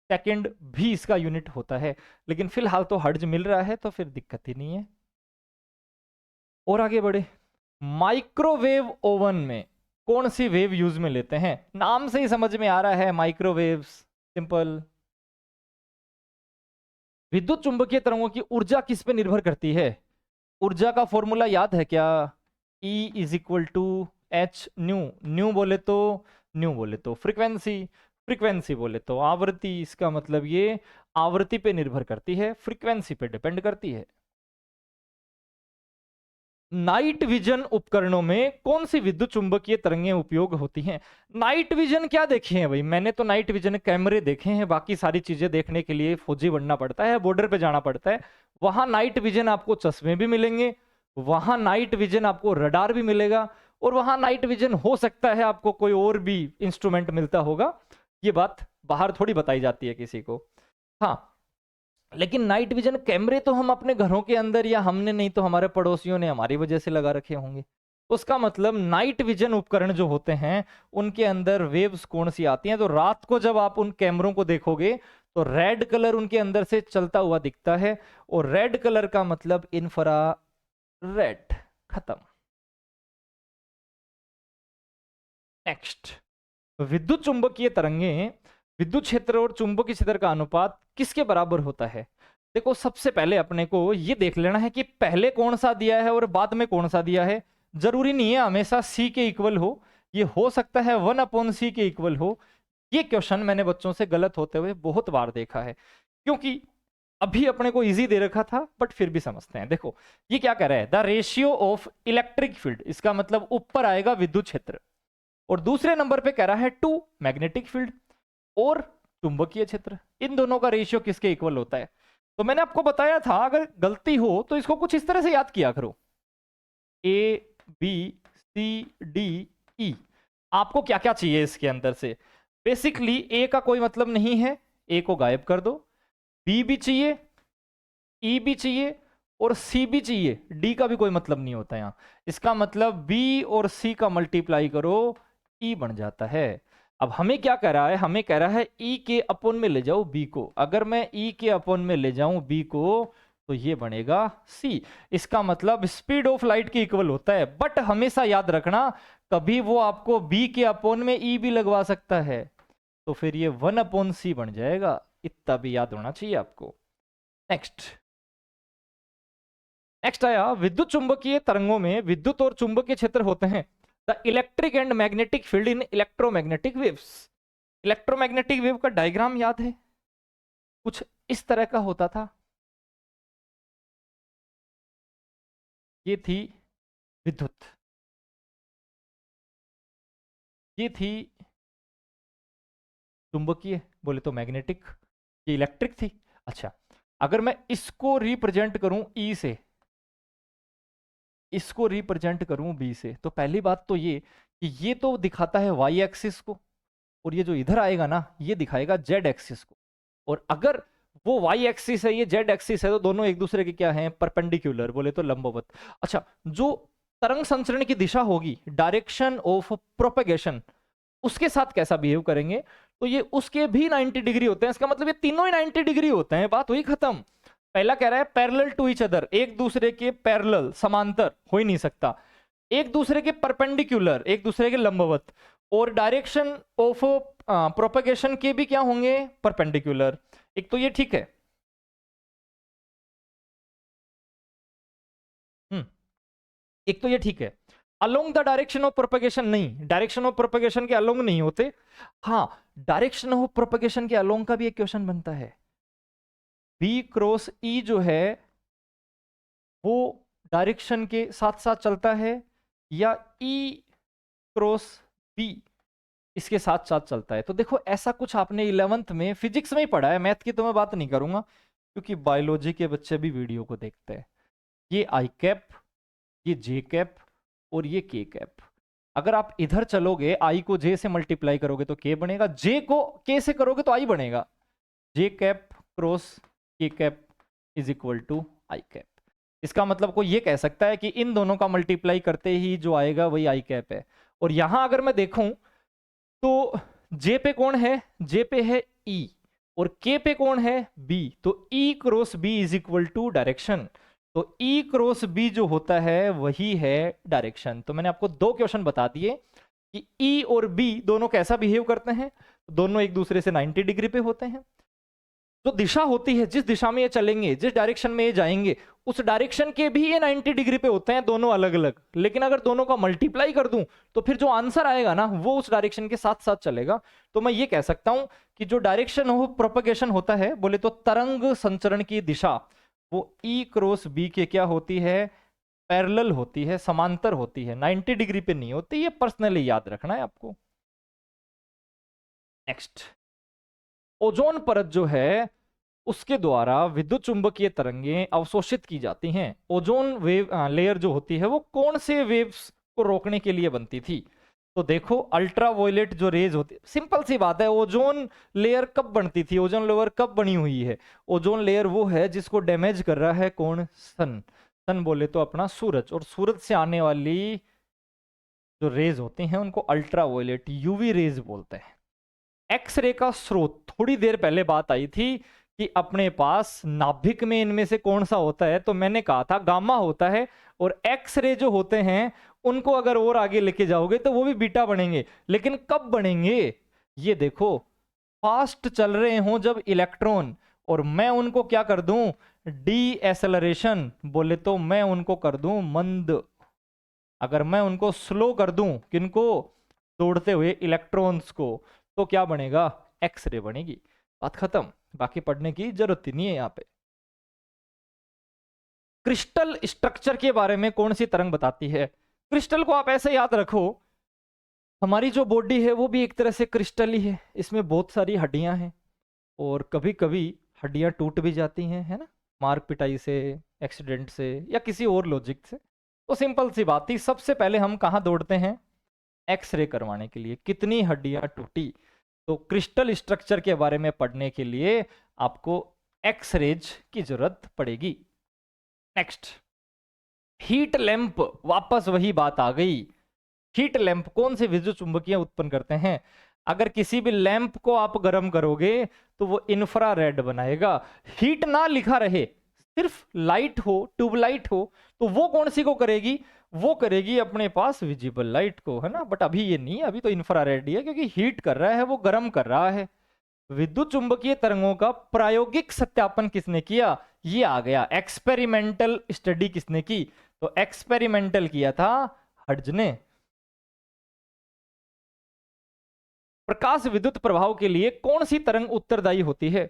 सेकेंड भी इसका यूनिट होता है। लेकिन फिलहाल तो हर्ट्ज मिल रहा है तो फिर दिक्कत ही नहीं है। और आगे बढ़े, माइक्रोवेव ओवन में कौन सी वेव यूज में लेते हैं? नाम से ही समझ में आ रहा है, माइक्रोवेव्स, सिंपल। विद्युत चुंबकीय तरंगों की ऊर्जा किस पे निर्भर करती है? ऊर्जा का फॉर्मूला याद है क्या? E is equal to h nu, nu बोले तो फ्रीक्वेंसी, फ्रीक्वेंसी बोले तो आवृत्ति। इसका मतलब ये आवृत्ति पे निर्भर करती है, फ्रीक्वेंसी पे डिपेंड करती है। नाइट विजन उपकरणों में कौन सी विद्युत चुंबकीय तरंगें उपयोग होती हैं? नाइट विजन क्या देखे हैं भाई? मैंने तो नाइट विजन कैमरे देखे हैं, बाकी सारी चीजें देखने के लिए फौजी बनना पड़ता है, बॉर्डर पे जाना पड़ता है। वहां नाइट विजन आपको चश्मे भी मिलेंगे, वहां नाइट विजन आपको रडार भी मिलेगा, और वहां नाइट विजन हो सकता है आपको कोई और भी इंस्ट्रूमेंट मिलता होगा। ये बात बाहर थोड़ी बताई जाती है किसी को। हाँ, लेकिन नाइट विजन कैमरे तो हम अपने घरों के अंदर, या हमने नहीं तो हमारे पड़ोसियों ने हमारी वजह से लगा रखे होंगे। उसका मतलब नाइट विजन उपकरण जो होते हैं उनके अंदर वेव्स कौन सी आती हैं? तो रात को जब आप उन कैमरों को देखोगे तो रेड कलर उनके अंदर से चलता हुआ दिखता है, और रेड कलर का मतलब इंफ्रारेड। खत्म। नेक्स्ट, विद्युत चुंबकीय तरंगे, विद्युत क्षेत्र और चुंबकीय क्षेत्र का अनुपात किसके बराबर होता है? देखो सबसे पहले अपने को ये देख लेना है कि पहले कौन सा दिया है और बाद में कौन सा दिया है। जरूरी नहीं है हमेशा सी के इक्वल हो, ये हो सकता है 1/c के इक्वल हो। ये क्वेश्चन मैंने बच्चों से गलत होते हुए बहुत बार देखा है, क्योंकि अभी अपने को इजी दे रखा था बट फिर भी समझते हैं। देखो ये क्या कह रहा है, the ratio of electric field, इसका मतलब ऊपर आएगा विद्युत क्षेत्र, और दूसरे नंबर पे कह रहा है टू मैग्नेटिक फील्ड और चुंबकीय क्षेत्र, इन दोनों का रेशियो किसके इक्वल होता है। तो मैंने आपको बताया था अगर गलती हो तो इसको कुछ इस तरह से याद किया करो, A B C D E. आपको क्या क्या चाहिए इसके अंदर से, बेसिकली ए का कोई मतलब नहीं है, ए को गायब कर दो, बी भी चाहिए, ई भी चाहिए और सी भी चाहिए, डी का भी कोई मतलब नहीं होता यहाँ। इसका मतलब बी और सी का मल्टीप्लाई करो, ई बन जाता है। अब हमें क्या कह रहा है, हमें कह रहा है ई के अपॉन में ले जाओ बी को, अगर मैं ई के अपॉन में ले जाऊं बी को तो ये बनेगा सी। इसका मतलब स्पीड ऑफ लाइट के इक्वल होता है, बट हमेशा याद रखना कभी वो आपको बी के अपॉन में ई भी लगवा सकता है, तो फिर ये 1/c बन जाएगा, इतना भी याद होना चाहिए आपको। नेक्स्ट आया विद्युत चुंबकीय तरंगों में विद्युत और चुंबकीय क्षेत्र होते हैं। The electric and magnetic field in electromagnetic waves. Electromagnetic wave का डायग्राम याद है, कुछ इस तरह का होता था। ये थी विद्युत, ये थी चुंबकीय, बोले तो मैग्नेटिक, ये इलेक्ट्रिक थी। अच्छा अगर मैं इसको रिप्रेजेंट करूं ई से, इसको रिप्रेजेंट करूं बी से, तो पहली बात तो ये कि ये तो दिखाता है वाई एक्सिस को, और ये जो इधर आएगा ना ये दिखाएगा जेड एक्सिस को, और अगर वो वाई एक्सिस है ये जेड एक्सिस है तो दोनों एक दूसरे के क्या हैं, परपेंडिकुलर, बोले तो लंबवत। अच्छा जो तरंग संचरण की दिशा होगी, डायरेक्शन ऑफ प्रोपेगेशन, उसके साथ कैसा बिहेव करेंगे, तो ये उसके भी 90 डिग्री होते हैं। इसका मतलब ये तीनों ही 90 डिग्री होते हैं, बात हुई खत्म। पहला कह रहा है पैरेलल टू ईच अदर, एक दूसरे के पैरेलल, समांतर हो ही नहीं सकता, एक दूसरे के परपेंडिकुलर, एक दूसरे के लंबवत, और डायरेक्शन ऑफ प्रोपेगेशन के भी क्या होंगे, परपेंडिकुलर। एक तो ये ठीक है, एक तो ये ठीक है। Along the direction of propagation नहीं, डायरेक्शन ऑफ प्रोपेगेशन के अलोंग नहीं होते। हाँ डायरेक्शन ऑफ प्रोपेगेशन के अलोंग का भी एक क्वेश्चन बनता है, बी क्रॉस ई जो है वो डायरेक्शन के साथ साथ चलता है या ई क्रॉस बी इसके साथ साथ चलता है। तो देखो ऐसा कुछ आपने 11th में फिजिक्स में ही पढ़ा है, मैथ की तो मैं बात नहीं करूंगा क्योंकि बायोलॉजी के बच्चे भी वीडियो को देखते हैं। ये आई कैप, ये जे कैप और ये के कैप, अगर आप इधर चलोगे आई को जे से मल्टीप्लाई करोगे तो के बनेगा, जे को के से करोगे तो आई बनेगा, J cap cross K cap is equal to I cap. इसका मतलब कोई ये कह सकता है कि इन दोनों का मल्टीप्लाई करते ही जो आएगा वही आई कैप है। और यहां अगर मैं देखूं तो जे पे कौन है, जे पे है ई, और के पे कौन है, बी, तो E cross B is equal to direction, तो ई क्रॉस बी जो होता है वही है डायरेक्शन। तो मैंने आपको दो क्वेश्चन बता दिए कि ई और बी दोनों कैसा बिहेव करते हैं, दोनों एक दूसरे से 90 डिग्री पे होते हैं। जो दिशा होती है, जिस दिशा में ये चलेंगे, जिस डायरेक्शन में ये जाएंगे, उस डायरेक्शन के भी ये 90 डिग्री पे होते हैं, दोनों अलग अलग। लेकिन अगर दोनों का मल्टीप्लाई कर दूं तो फिर जो आंसर आएगा ना वो उस डायरेक्शन के साथ साथ चलेगा। तो मैं ये कह सकता हूं कि जो डायरेक्शन ऑफ प्रोपेगेशन होता है, बोले तो तरंग संचरण की दिशा, वो ई क्रॉस बी के क्या होती है, पैरेलल होती है, समांतर होती है, 90 डिग्री पे नहीं होती। ये पर्सनली याद रखना है आपको। नेक्स्ट, ओजोन परत जो है उसके द्वारा विद्युत चुंबकीय तरंगें अवशोषित की जाती हैं। ओजोन वेव लेयर जो होती है वो कौन से वेव्स को रोकने के लिए बनती थी, तो देखो अल्ट्रावायलेट जो रेज होती, सिंपल सी बात है, ओजोन लेयर कब बनती थी, ओजोन लेयर कब बनी हुई है, ओजोन लेयर वो है जिसको डैमेज कर रहा है कौन, सन। सन बोले तो अपना सूरज, और सूरज से आने वाली जो रेज होती हैं उनको अल्ट्रावायलेट यूवी रेज बोलते हैं। एक्सरे का स्रोत, थोड़ी देर पहले बात आई थी कि अपने पास नाभिक में इनमें से कौन सा होता है, तो मैंने कहा था गामा होता है, और एक्सरे जो होते हैं उनको अगर और आगे लेके जाओगे तो वो भी बीटा बनेंगे, लेकिन कब बनेंगे? ये देखो, फास्ट चल रहे हों जब इलेक्ट्रॉन, और मैं उनको क्या कर दूं, डी एसेलरेशन बोले तो मैं उनको कर दूं मंद। अगर मैं उनको स्लो कर दूं, किनको, दौड़ते हुए इलेक्ट्रॉन्स को, तो क्या बनेगा, एक्सरे बनेगी। बात खत्म, बाकी पढ़ने की जरूरत ही नहीं है यहां पे। क्रिस्टल स्ट्रक्चर के बारे में कौन सी तरंग बताती है? क्रिस्टल को आप ऐसे याद रखो, हमारी जो बॉडी है वो भी एक तरह से क्रिस्टल ही है, इसमें बहुत सारी हड्डियां हैं, और कभी कभी हड्डियां टूट भी जाती हैं, है ना, मार पिटाई से, एक्सीडेंट से, या किसी और लॉजिक से। तो सिंपल सी बात थी, सबसे पहले हम कहाँ दौड़ते हैं, एक्सरे करवाने के लिए, कितनी हड्डियां टूटी। तो क्रिस्टल स्ट्रक्चर के बारे में पढ़ने के लिए आपको एक्सरेज की जरूरत पड़ेगी। नेक्स्ट, हीट लैंप, वापस वही बात आ गई। हीट लैंप कौन से विद्युत चुंबकीय उत्पन्न करते हैं? अगर किसी भी लैंप को आप गर्म करोगे तो वो इंफ्रारेड बनाएगा। हीट ना लिखा रहे, सिर्फ लाइट हो, ट्यूबलाइट हो, तो वो कौन सी को करेगी, वो करेगी अपने पास विजिबल लाइट को, है ना। बट अभी ये नहीं है, अभी तो इंफ्रारेड ही है, क्योंकि हीट कर रहा है, वो गर्म कर रहा है। विद्युत चुंबकीय तरंगों का प्रायोगिक सत्यापन किसने किया? ये आ गया, एक्सपेरिमेंटल स्टडी किसने की? तो एक्सपेरिमेंटल किया था हर्ट्ज ने। प्रकाश विद्युत प्रभाव के लिए कौन सी तरंग उत्तरदायी होती है?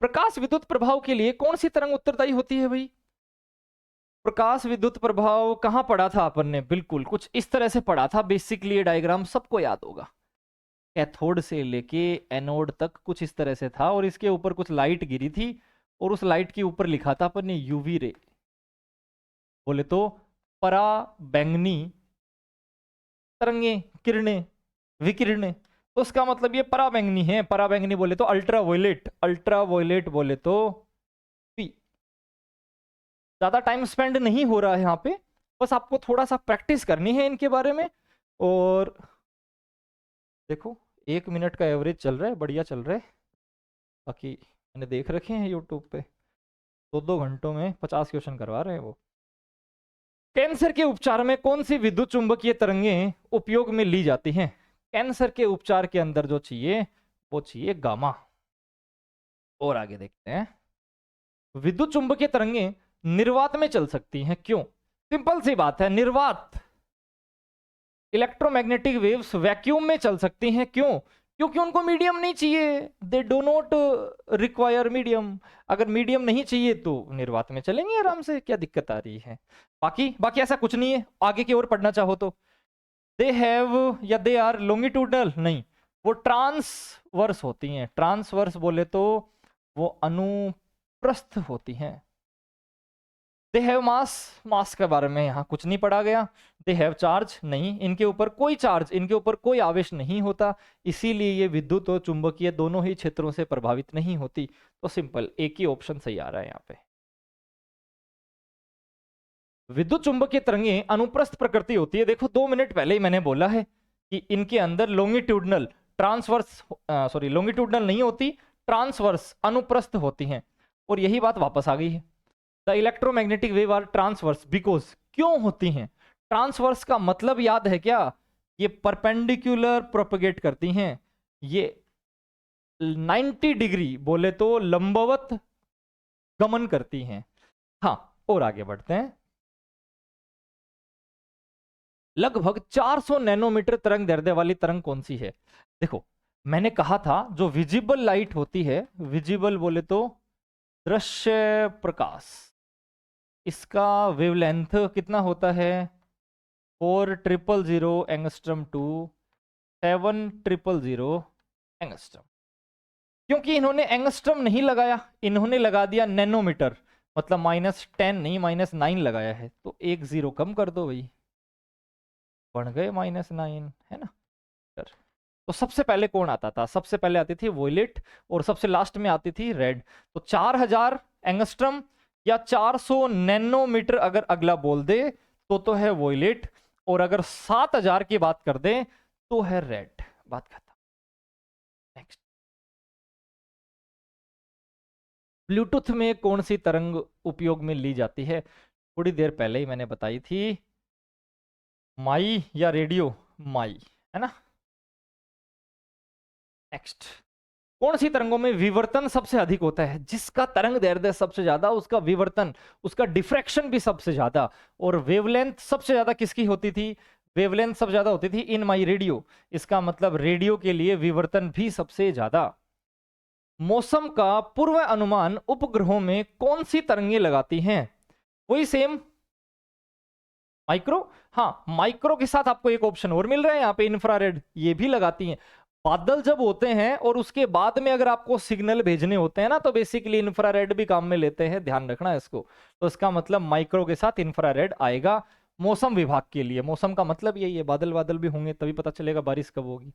प्रकाश विद्युत प्रभाव के लिए कौन सी तरंग उत्तरदायी होती है भाई? प्रकाश विद्युत प्रभाव कहां पढ़ा था अपन ने? बिल्कुल कुछ इस तरह से पढ़ा था, बेसिकली ये डायग्राम सबको याद होगा। कैथोड से लेके एनोड तक कुछ इस तरह से था, और इसके ऊपर कुछ लाइट गिरी थी, और उस लाइट के ऊपर लिखा था अपन ने यूवी रे, बोले तो पराबैंगनी तरंगे, किरणें, विकिरणें। तो उसका मतलब ये पराबैंगनी है, पराबैंगनी बोले तो अल्ट्रावायलेट, अल्ट्रावायलेट बोले तो पी। ज्यादा टाइम स्पेंड नहीं हो रहा है यहाँ पे, बस आपको थोड़ा सा प्रैक्टिस करनी है इनके बारे में। और देखो 1 मिनट का एवरेज चल रहा है, बढ़िया चल रहा है। बाकी मैंने देख रखे हैं यूट्यूब पे, 2-2 घंटों में 50 क्वेश्चन करवा रहे हैं वो। कैंसर के उपचार में कौन सी विद्युत चुंबकीय तरंगें उपयोग में ली जाती हैं? कैंसर के उपचार के अंदर जो चाहिए वो चाहिए गामा। और आगे देखते हैं, विद्युत चुंबकीय तरंगें निर्वात में चल सकती हैं, क्यों? सिंपल सी बात है, निर्वात, इलेक्ट्रोमैग्नेटिक वेव्स वैक्यूम में चल सकती हैं, क्यों? क्योंकि उनको मीडियम नहीं चाहिए, they do not require medium. अगर मीडियम नहीं चाहिए तो निर्वात में चलेंगे आराम से, क्या दिक्कत आ रही है? बाकी बाकी ऐसा कुछ नहीं है, आगे की ओर पढ़ना चाहो तो। दे हैव या दे आर लॉन्गिट्यूडनल, नहीं, वो ट्रांसवर्स होती हैं। ट्रांसवर्स बोले तो वो अनुप्रस्थ होती हैं। दे हैव मास, मास के बारे में यहाँ कुछ नहीं पढ़ा गया। दे हैव चार्ज, नहीं, इनके ऊपर कोई चार्ज, इनके ऊपर कोई आवेश नहीं होता, इसीलिए ये विद्युत और चुंबकीय दोनों ही क्षेत्रों से प्रभावित नहीं होती। तो सिंपल एक ही ऑप्शन सही आ रहा है यहाँ पे। विद्युत चुंबकीय तरंगें अनुप्रस्थ प्रकृति होती है। देखो 2 मिनट पहले ही मैंने बोला है कि इनके अंदर लॉन्गिट्यूडनल, ट्रांसवर्स, सॉरी लॉन्गिट्यूडनल नहीं होती, ट्रांसवर्स, अनुप्रस्थ होती हैं। और यही बात वापस आ गई है, the electromagnetic wave are transverse because, क्यों होती हैं? ट्रांसवर्स का मतलब याद है क्या? ये परपेंडिकुलर प्रोपगेट करती हैं, ये 90 डिग्री बोले तो लंबवत गमन करती हैं। हाँ, और आगे बढ़ते हैं। लगभग 400 नैनोमीटर तरंग दैर्ध्य वाली तरंग कौन सी है? देखो मैंने कहा था जो विजिबल लाइट होती है, विजिबल बोले तो दृश्य प्रकाश, इसका वेवलेंथ कितना होता है? 4000 एंगस्ट्रम टू 7000 एंगस्ट्रम। क्योंकि इन्होंने एंगस्ट्रम नहीं लगाया, इन्होंने लगा दिया नैनोमीटर, मतलब -10 नहीं -9 लगाया है, तो 1 0 कम कर दो भाई, बन गए -9, है ना। तो सबसे पहले कौन आता था? सबसे पहले आती थी वोयलेट, और सबसे लास्ट में आती थी रेड। तो 4000 एंगस्ट्रम या 400 नैनोमीटर अगर अगला बोल दे तो है वोयलेट, और अगर 7000 की बात कर दे तो है रेड। बात खत्म। नेक्स्ट, ब्लूटूथ में कौन सी तरंग उपयोग में ली जाती है? थोड़ी देर पहले ही मैंने बताई थी, माई या रेडियो माई, है ना। नेक्स्ट, कौन सी तरंगों में विवर्तन सबसे अधिक होता है? जिसका तरंग दैर्ध्य सबसे ज्यादा, उसका विवर्तन, उसका डिफ्रैक्शन भी सबसे ज्यादा। और वेवलेंथ सबसे ज्यादा किसकी होती थी? वेवलेंथ सबसे ज्यादा होती थी इन माई रेडियो। इसका मतलब रेडियो के लिए विवर्तन भी सबसे ज्यादा। मौसम का पूर्व अनुमान उपग्रहों में कौन सी तरंगे लगाती हैं? वही सेम, माइक्रो। हाँ, माइक्रो के साथ आपको एक ऑप्शन और मिल रहा है यहाँ पे, इंफ्रारेड, ये भी लगाती हैं। बादल जब होते हैं और उसके बाद में अगर आपको सिग्नल भेजने होते हैं ना, तो बेसिकली इंफ्रारेड भी काम में लेते हैं, ध्यान रखना है इसको। तो इसका मतलब माइक्रो के साथ इंफ्रारेड आएगा मौसम विभाग के लिए। मौसम का मतलब यही है, बादल बादल भी होंगे तभी पता चलेगा बारिश कब होगी।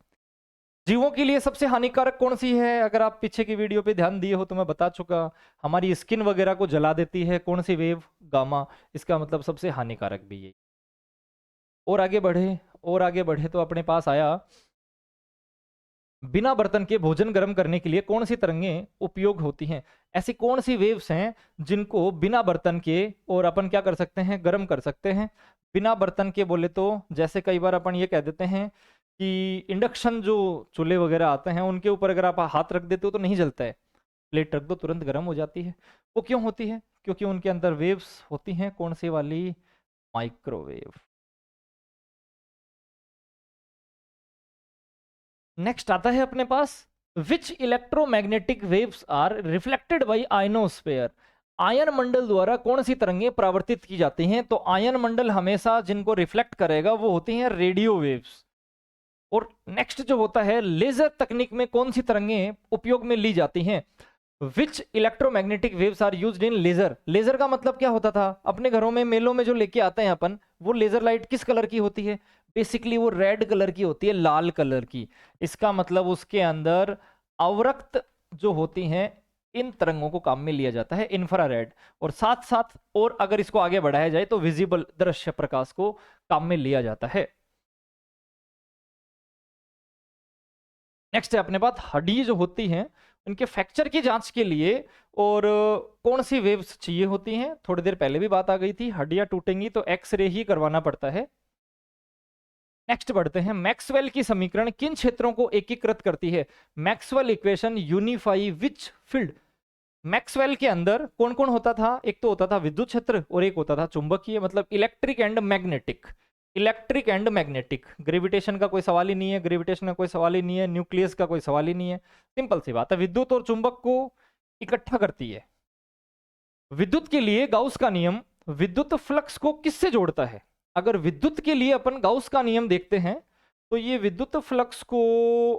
जीवों के लिए सबसे हानिकारक कौन सी है? अगर आप पीछे की वीडियो पे ध्यान दिए हो तो मैं बता चुका, हमारी स्किन वगैरह को जला देती है। कौन सी वेव? गामा। इसका मतलब सबसे हानिकारक भी यही। और आगे बढ़े, और आगे बढ़े तो अपने पास आया, बिना बर्तन के भोजन गर्म करने के लिए कौन सी तरंगें उपयोग होती हैं? ऐसी कौन सी वेव्स हैं जिनको बिना बर्तन के और अपन क्या कर सकते हैं? गर्म कर सकते हैं। बिना बर्तन के बोले तो जैसे कई बार अपन ये कह देते हैं कि इंडक्शन जो चूल्हे वगैरह आते हैं उनके ऊपर अगर आप हाथ रख देते हो तो नहीं जलता है, प्लेट रख दो तुरंत गर्म हो जाती है। वो क्यों होती है? क्योंकि उनके अंदर वेव्स होती हैं। कौन सी वाली? माइक्रोवेव। नेक्स्ट आता है अपने पास, which electromagnetic waves are reflected by ionosphere? आयन मंडल द्वारा कौन सी तरंगें परावर्तित की जाती हैं? तो आयन मंडल हमेशा जिनको रिफ्लेक्ट करेगा वो होती हैं रेडियो वेव्स। और नेक्स्ट जो होता है, लेजर तकनीक में कौन सी तरंगें उपयोग में ली जाती हैं? Which electromagnetic waves are used in laser? Laser का मतलब क्या होता था? अपने घरों में मेलों में जो लेके आते हैं अपन, वो लेजर लाइट किस कलर की होती है? बेसिकली वो रेड कलर की होती है, लाल कलर की। इसका मतलब उसके अंदर अवरक्त जो होती हैं, इन तरंगों को काम में लिया जाता है, इंफ्रारेड। और साथ साथ और अगर इसको आगे बढ़ाया जाए तो विजिबल, दृश्य प्रकाश को काम में लिया जाता है। नेक्स्ट है अपने पास, हड्डी जो होती हैं उनके फ्रैक्चर की जांच के लिए और कौन सी वेव्स चाहिए होती हैं? थोड़ी देर पहले भी बात आ गई थी, हड्डियां टूटेंगी तो एक्सरे ही करवाना पड़ता है। नेक्स्ट बढ़ते हैं, मैक्सवेल की समीकरण किन क्षेत्रों को एकीकृत करती है? Maxwell equation unify which field? Maxwell के अंदर कौन कौन होता था? एक तो होता था विद्युत क्षेत्र और एक होता था चुंबकीय, मतलब electric and magnetic. Electric and magnetic, gravitation का कोई सवाल ही नहीं है, ग्रेविटेशन का कोई सवाल ही नहीं है, न्यूक्लियस का कोई सवाल ही नहीं है। सिंपल सी बात है, विद्युत और चुंबक को इकट्ठा करती है। विद्युत के लिए गाउस का नियम विद्युत फ्लक्स को किससे जोड़ता है? अगर विद्युत के लिए अपन गाउस का नियम देखते हैं तो ये विद्युत फ्लक्स को,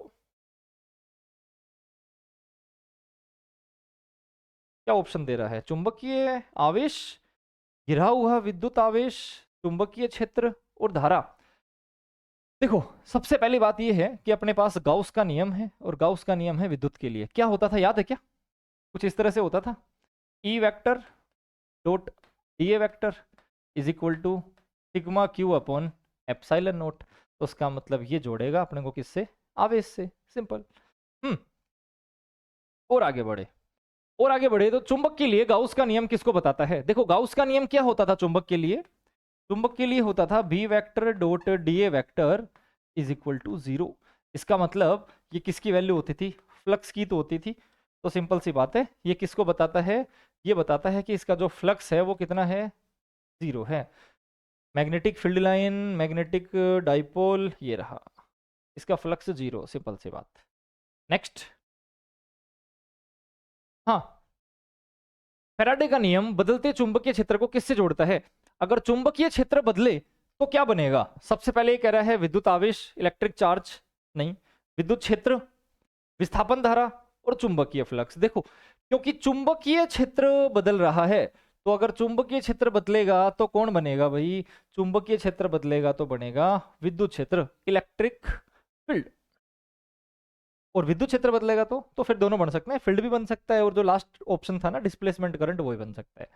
क्या ऑप्शन दे रहा है? चुंबकीय आवेश, घिरा हुआ विद्युत आवेश, चुंबकीय क्षेत्र और धारा। देखो, सबसे पहली बात यह है कि अपने पास गाउस का नियम है और गाउस का नियम है विद्युत के लिए। क्या होता था याद है क्या? कुछ इस तरह से होता था, E vector dot d A vector is equal to sigma q upon epsilon naught. तो उसका मतलब ये जोड़ेगा अपने को किससे? आवेश से। सिंपल। हम्म। और आगे बढ़े, और आगे बढ़े तो चुंबक के लिए गाउस का नियम किसको बताता है? देखो, गाउस का नियम क्या होता था चुंबक के लिए? चुंबक के लिए होता था B vector dot d A vector is equal to 0। इसका मतलब ये किसकी वैल्यू होती थी? फ्लक्स की तो होती थी। तो सिंपल सी बात है, ये किसको बताता है? ये बताता है कि इसका जो फ्लक्स है वो कितना है? 0 है। Magnetic field line, magnetic dipole, ये रहा, इसका फ्लक्स 0। सिंपल सी बात। नेक्स्ट, हाँ, फैराडे का नियम बदलते चुंबकीय क्षेत्र को किससे जोड़ता है? अगर चुंबकीय क्षेत्र बदले तो क्या बनेगा? सबसे पहले ये कह रहा है विद्युत आवेश, इलेक्ट्रिक चार्ज, नहीं, विद्युत क्षेत्र, विस्थापन धारा और चुंबकीय फ्लक्स। देखो, क्योंकि चुंबकीय क्षेत्र बदल रहा है, तो अगर चुंबकीय क्षेत्र बदलेगा तो कौन बनेगा भाई? चुंबकीय क्षेत्र बदलेगा तो बनेगा विद्युत क्षेत्र, इलेक्ट्रिक फील्ड। और विद्युत क्षेत्र बदलेगा तो फिर दोनों बन सकते हैं, फील्ड भी बन सकता है और जो लास्ट ऑप्शन था ना डिस्प्लेसमेंट करंट, वो भी बन सकता है।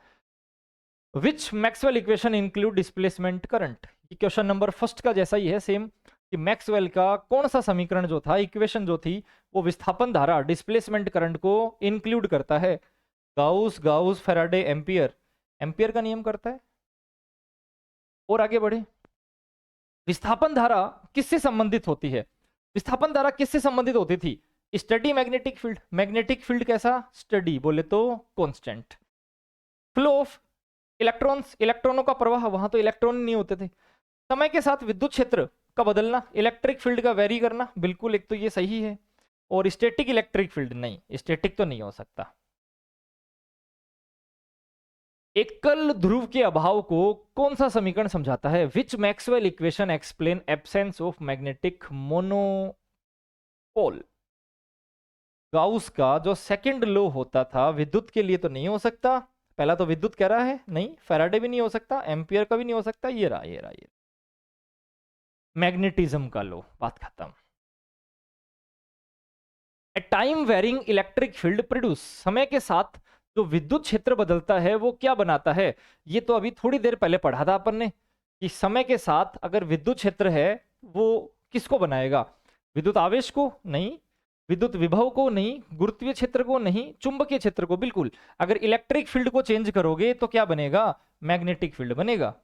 Which Maxwell equation include displacement current? ये क्वेश्चन नंबर फर्स्ट का जैसा ही है सेम, कि मैक्सवेल का कौन सा समीकरण जो था, इक्वेशन जो थी, वो विस्थापन धारा, डिस्प्लेसमेंट करंट को इंक्लूड करता है? Gauss, Gauss, Faraday, ampere. Ampere का नियम करता है। और आगे बढ़े, विस्थापन धारा किससे संबंधित होती है? विस्थापन धारा किससे संबंधित होती थी? Study magnetic field. Magnetic field कैसा? स्टडी, बोले तो कांस्टेंट। फ्लो ऑफ इलेक्ट्रॉन्स, इलेक्ट्रॉनों का प्रवाह, वहां तो इलेक्ट्रॉन नहीं होते थे। समय के साथ विद्युत क्षेत्र का बदलना, इलेक्ट्रिक फील्ड का वेरी करना, बिल्कुल एक तो ये सही है। और स्टैटिक इलेक्ट्रिक फील्ड नहीं, स्टैटिक तो नहीं हो सकता। एकल ध्रुव के अभाव को कौन सा समीकरण समझाता है? Which Maxwell equation explain absence of magnetic monopole. Gauss का जो सेकंड लॉ होता था विद्युत के लिए तो नहीं हो सकता। पहला तो विद्युत कह रहा है नहीं, फैराडे भी नहीं हो सकता, एम्पियर का भी नहीं हो सकता, ये रहा ये रहा ये मैग्नेटिज्म का लॉ, बात खत्म। A time varying electric field produce, समय के साथ जो विद्युत क्षेत्र बदलता है वो क्या बनाता है? ये तो अभी थोड़ी देर पहले पढ़ा था अपन ने कि समय के साथ अगर विद्युत क्षेत्र है वो किसको बनाएगा? विद्युत आवेश को नहीं, विद्युत विभव को नहीं, गुरुत्वीय क्षेत्र को नहीं, चुंबकीय क्षेत्र को बिल्कुल। अगर इलेक्ट्रिक फील्ड को चेंज करोगे तो क्या बनेगा? मैग्नेटिक फील्ड बनेगा।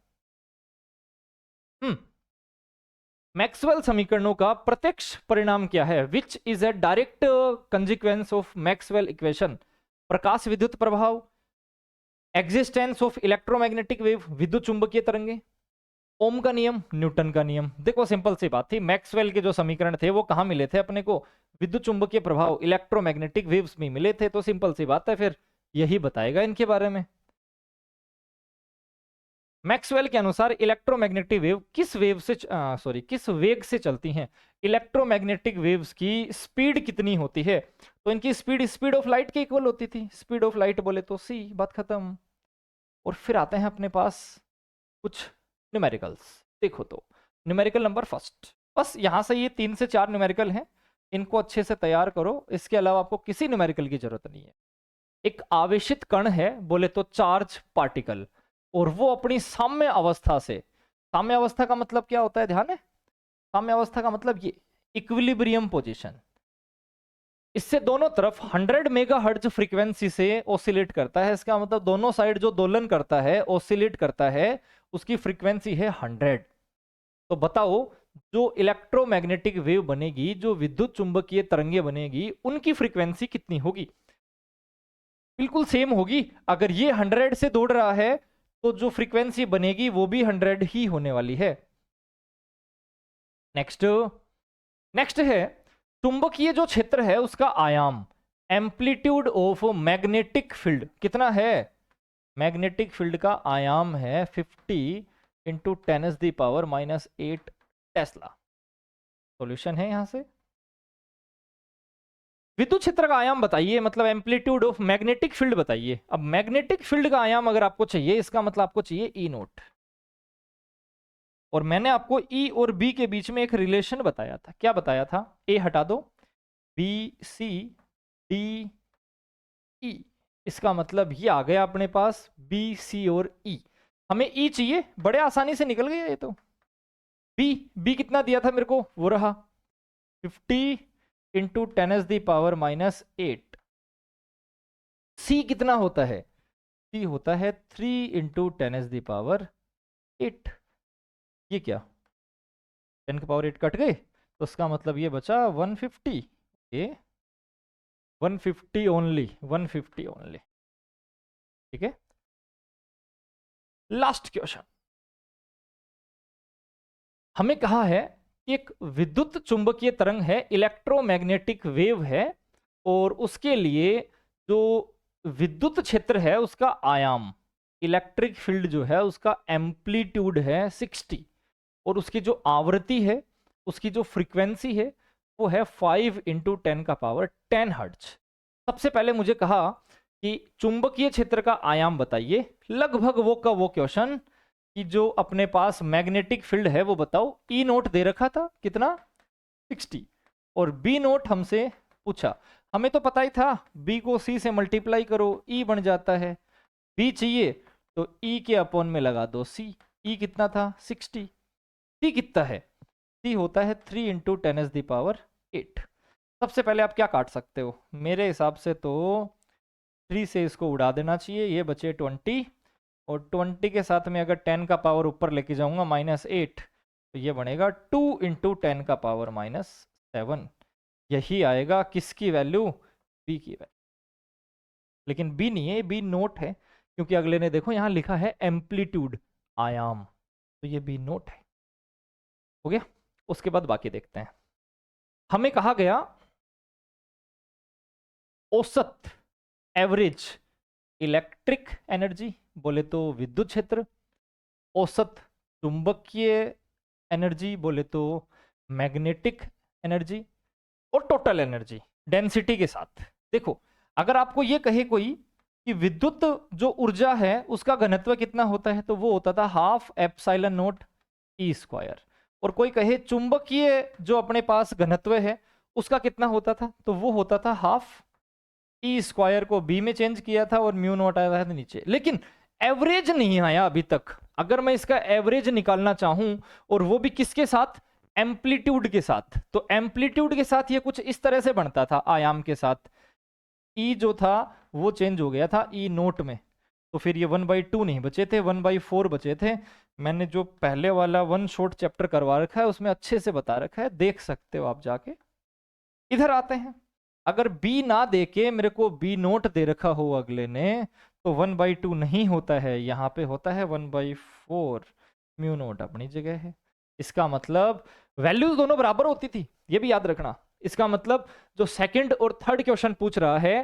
मैक्सवेल समीकरणों का प्रत्यक्ष परिणाम क्या है? Which is a direct consequence of Maxwell equation. प्रकाश विद्युत प्रभाव, एग्जिस्टेंस ऑफ इलेक्ट्रोमैग्नेटिक वेव, विद्युत चुंबकीय तरंगे, ओम का नियम, न्यूटन का नियम। देखो सिंपल सी बात थी, मैक्सवेल के जो समीकरण थे वो कहाँ मिले थे अपने को? विद्युत चुंबकीय प्रभाव, इलेक्ट्रोमैग्नेटिक वेव्स में मिले थे। तो सिंपल सी बात है, फिर यही बताएगा इनके बारे में। मैक्सवेल के अनुसार इलेक्ट्रोमैग्नेटिक वेव किस वेग से चलती हैं? इलेक्ट्रोमैग्नेटिक वेव्स की स्पीड कितनी होती है? तो इनकी स्पीड स्पीड ऑफ लाइट के इक्वल होती थी। स्पीड ऑफ लाइट बोले तो सी, बात खत्म। और फिर आते हैं अपने पास कुछ न्यूमेरिकल्स। देखो तो न्यूमेरिकल नंबर फर्स्ट, बस यहां से ये 3 से 4 न्यूमेरिकल हैं, इनको अच्छे से तैयार करो। इसके अलावा आपको किसी न्यूमेरिकल की जरूरत नहीं है। एक आवेशित कण है, बोले तो चार्ज पार्टिकल, और वो अपनी साम्य अवस्था से, साम्य अवस्था का मतलब क्या होता है ध्यान है? साम्य अवस्था का मतलब ये इक्विलिब्रियम पोजीशन, इससे दोनों तरफ 100 मेगाहर्ट्ज फ्रीक्वेंसी से ऑसिलेट करता है। इसका मतलब दोनों साइड जो दोलन करता है, ऑसिलेट करता है, उसकी फ्रीक्वेंसी है 100। तो बताओ जो इलेक्ट्रोमैग्नेटिक वेव बनेगी, जो विद्युत चुंबकीय तरंगे बनेगी, उनकी फ्रीक्वेंसी कितनी होगी? बिल्कुल सेम होगी। अगर ये 100 से दौड़ रहा है तो जो फ्रीक्वेंसी बनेगी वो भी 100 ही होने वाली है। नेक्स्ट नेक्स्ट है चुंबकीय जो क्षेत्र है उसका आयाम, एम्पलीट्यूड ऑफ मैग्नेटिक फील्ड कितना है? मैग्नेटिक फील्ड का आयाम है 50 इंटू 10⁻⁻8 टेस्ला। सॉल्यूशन है यहां से। विद्युत क्षेत्र का आयाम बताइए, मतलब एम्पलीट्यूड ऑफ मैग्नेटिक फील्ड बताइए। अब मैग्नेटिक फील्ड का आयाम अगर आपको चाहिए, इसका मतलब आपको चाहिए ई नोट। और मैंने आपको ई और बी के बीच में एक रिलेशन बताया था। क्या बताया था? ए हटा दो, बी सी डी ई, इसका मतलब ये आ गया अपने पास बी सी और ई। हमें ई चाहिए, बड़े आसानी से निकल गया ये तो। बी कितना दिया था मेरे को? वो रहा 50 इंटू 10⁻⁻8। सी कितना होता है? सी होता है 3 इंटू 10⁻8। ये क्या 10⁻8 कट गए, तो उसका मतलब ये बचा 150। ये 150 ओनली, 150 ओनली। ठीक है, लास्ट क्वेश्चन। हमें कहा है कि एक विद्युत चुंबकीय तरंग है, इलेक्ट्रोमैग्नेटिक वेव है, और उसके लिए जो विद्युत क्षेत्र है उसका आयाम, इलेक्ट्रिक फील्ड जो है उसका एम्पलीट्यूड है 60, और उसकी जो आवृत्ति है, उसकी जो फ्रीक्वेंसी है वो है 5 इंटू 10⁻10 हर्ट्ज। सबसे पहले मुझे कहा कि चुंबकीय क्षेत्र का आयाम बताइए, लगभग वो का वो क्वेश्चन कि जो अपने पास मैग्नेटिक फील्ड है वो बताओ। ई नोट दे रखा था कितना? 60, और बी नोट हमसे पूछा। हमें तो पता ही था बी को सी से मल्टीप्लाई करो ई बन जाता है। बी चाहिए तो ई के अपॉन में लगा दो सी। ई कितना था? 60। सी कितना है? सी होता है 3 इंटू 10⁻8। सबसे पहले आप क्या काट सकते हो? मेरे हिसाब से तो 3 से इसको उड़ा देना चाहिए, ये बचे 20, और 20 के साथ में अगर 10 का पावर ऊपर लेके जाऊंगा -8, तो ये बनेगा 2 × 10 का पावर -7। यही आएगा किसकी वैल्यू, बी की वैल्यू। लेकिन बी नहीं है, बी नोट है, क्योंकि अगले ने देखो यहाँ लिखा है एम्पलीट्यूड, आयाम, तो ये बी नोट है। हो गया। उसके बाद बाकी देखते हैं। हमें कहा गया औसत, एवरेज इलेक्ट्रिक एनर्जी बोले तो विद्युत क्षेत्र, औसत चुंबकीय एनर्जी बोले तो मैग्नेटिक एनर्जी, और टोटल एनर्जी डेंसिटी के साथ। देखो, अगर आपको ये कहे कोई कि विद्युत जो ऊर्जा है उसका घनत्व कितना होता है, तो वो होता था ½ एप्सिलॉन नॉट E²। और कोई कहे चुंबकीय जो अपने पास घनत्व है उसका कितना होता था, तो वो होता था ½ E² को बी में चेंज किया था और म्यू नॉट आया था नीचे। लेकिन एवरेज नहीं आया अभी तक। अगर मैं इसका एवरेज निकालना चाहूं, और वो भी किसके साथ, एम्पलीट्यूड के साथ, तो एम्पलीट्यूड के साथ ये कुछ इस तरह से बनता था, आयाम के साथ। ई जो था वो चेंज हो गया था ई नोट में, तो फिर ये 1/2 नहीं बचे थे, 1/4 बचे थे। मैंने जो पहले वाला वन शॉट चैप्टर करवा रखा है उसमें अच्छे से बता रखा है, देख सकते हो आप जाके। इधर आते हैं, अगर बी ना दे के मेरे को बी नोट दे रखा हो अगले ने, तो 1/2 नहीं होता है, यहाँ पे होता है 1/4। म्यू नोट अपनी जगह है। इसका मतलब वैल्यूज दोनों बराबर होती थी, ये भी याद रखना। इसका मतलब जो सेकंड और थर्ड क्वेश्चन पूछ रहा है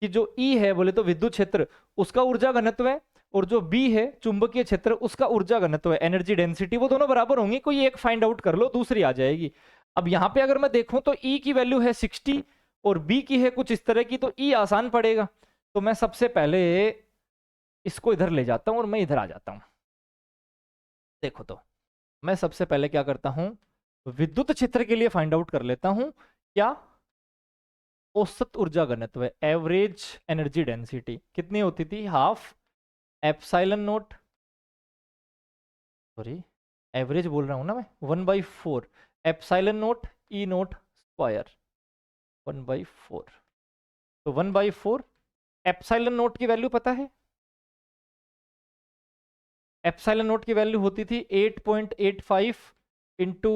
कि जो ई है बोले तो विद्युत क्षेत्र, उसका ऊर्जा घनत्व है, और जो बी है चुंबकीय क्षेत्र, उसका ऊर्जा घनत्व है, एनर्जी डेंसिटी, वो दोनों बराबर होंगे। कोई एक फाइंड आउट कर लो, दूसरी आ जाएगी। अब यहाँ पे अगर मैं देखूं तो ई की वैल्यू है 60 और बी की है कुछ इस तरह की, तो ई आसान पड़ेगा। तो मैं सबसे पहले इसको इधर ले जाता हूं और मैं इधर आ जाता हूं। देखो, तो मैं सबसे पहले क्या करता हूं, विद्युत क्षेत्र के लिए फाइंड आउट कर लेता हूं क्या, औसत ऊर्जा घनत्व, एवरेज एनर्जी डेंसिटी कितनी होती थी, ½ एप्सिलॉन नॉट, सॉरी एवरेज बोल रहा हूं ना मैं, 1/4 epsilon not E not square, 1/4। तो 1/4 एप्सिलॉन नॉट की वैल्यू पता है, एप्सिलॉन नॉट की वैल्यू होती थी 8.85 इंटू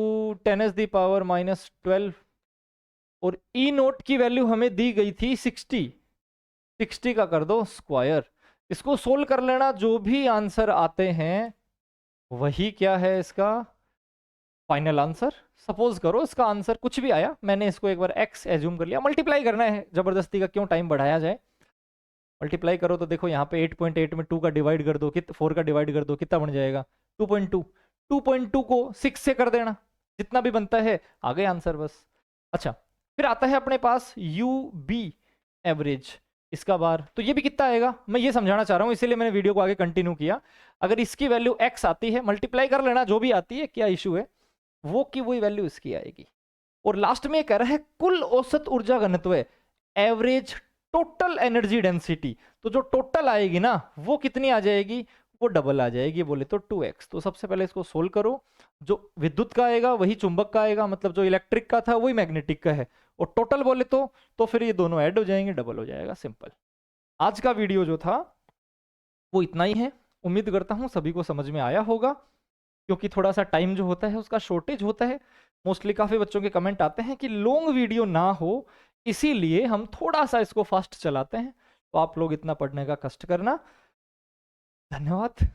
10⁻⁻12, और ई नोट की वैल्यू हमें दी गई थी 60 का कर दो स्क्वायर। इसको सोल्व कर लेना, जो भी आंसर आते हैं वही क्या है इसका फाइनल आंसर। सपोज करो इसका आंसर कुछ भी आया, मैंने इसको एक बार x एज्यूम कर लिया, मल्टीप्लाई करना है जबरदस्ती का, क्यों टाइम बढ़ाया जाए। मल्टीप्लाई करो तो देखो यहाँ पे 8.8 में 2 का डिवाइड कर दो, 4 का डिवाइड कर दो, कितना बन जाएगा 2.2। 2.2 को 6 से कर देना, जितना भी बनता है आ गए आंसर बस। अच्छा, फिर आता है अपने पास यू बी एवरेज, इसका बार, तो ये भी कितना आएगा, मैं ये समझाना चाह रहा हूँ, इसीलिए मैंने वीडियो को आगे कंटिन्यू किया। अगर इसकी वैल्यू x आती है, मल्टीप्लाई कर लेना जो भी आती है, क्या इशू है, वो की वही वैल्यू इसकी आएगी। और लास्ट में ये कह रहा है कुल औसत ऊर्जा घनत्व, एवरेज टोटल एनर्जी डेंसिटी, तो जो टोटल आएगी ना वो कितनी आ जाएगी, वो डबल आ जाएगी, बोले तो 2x। तो सबसे पहले इसको सोल्व करो, जो विद्युत का आएगा वही चुंबक का आएगा, मतलब जो इलेक्ट्रिक का था वही मैग्नेटिक का है, और टोटल बोले तो फिर ये दोनों ऐड हो जाएंगे, डबल हो जाएगा, सिंपल। आज का वीडियो जो था वो इतना ही है। उम्मीद करता हूँ सभी को समझ में आया होगा, क्योंकि थोड़ा सा टाइम जो होता है उसका शॉर्टेज होता है। मोस्टली काफ़ी बच्चों के कमेंट आते हैं कि लॉन्ग वीडियो ना हो, इसीलिए हम थोड़ा सा इसको फास्ट चलाते हैं। तो आप लोग इतना पढ़ने का कष्ट करना। धन्यवाद।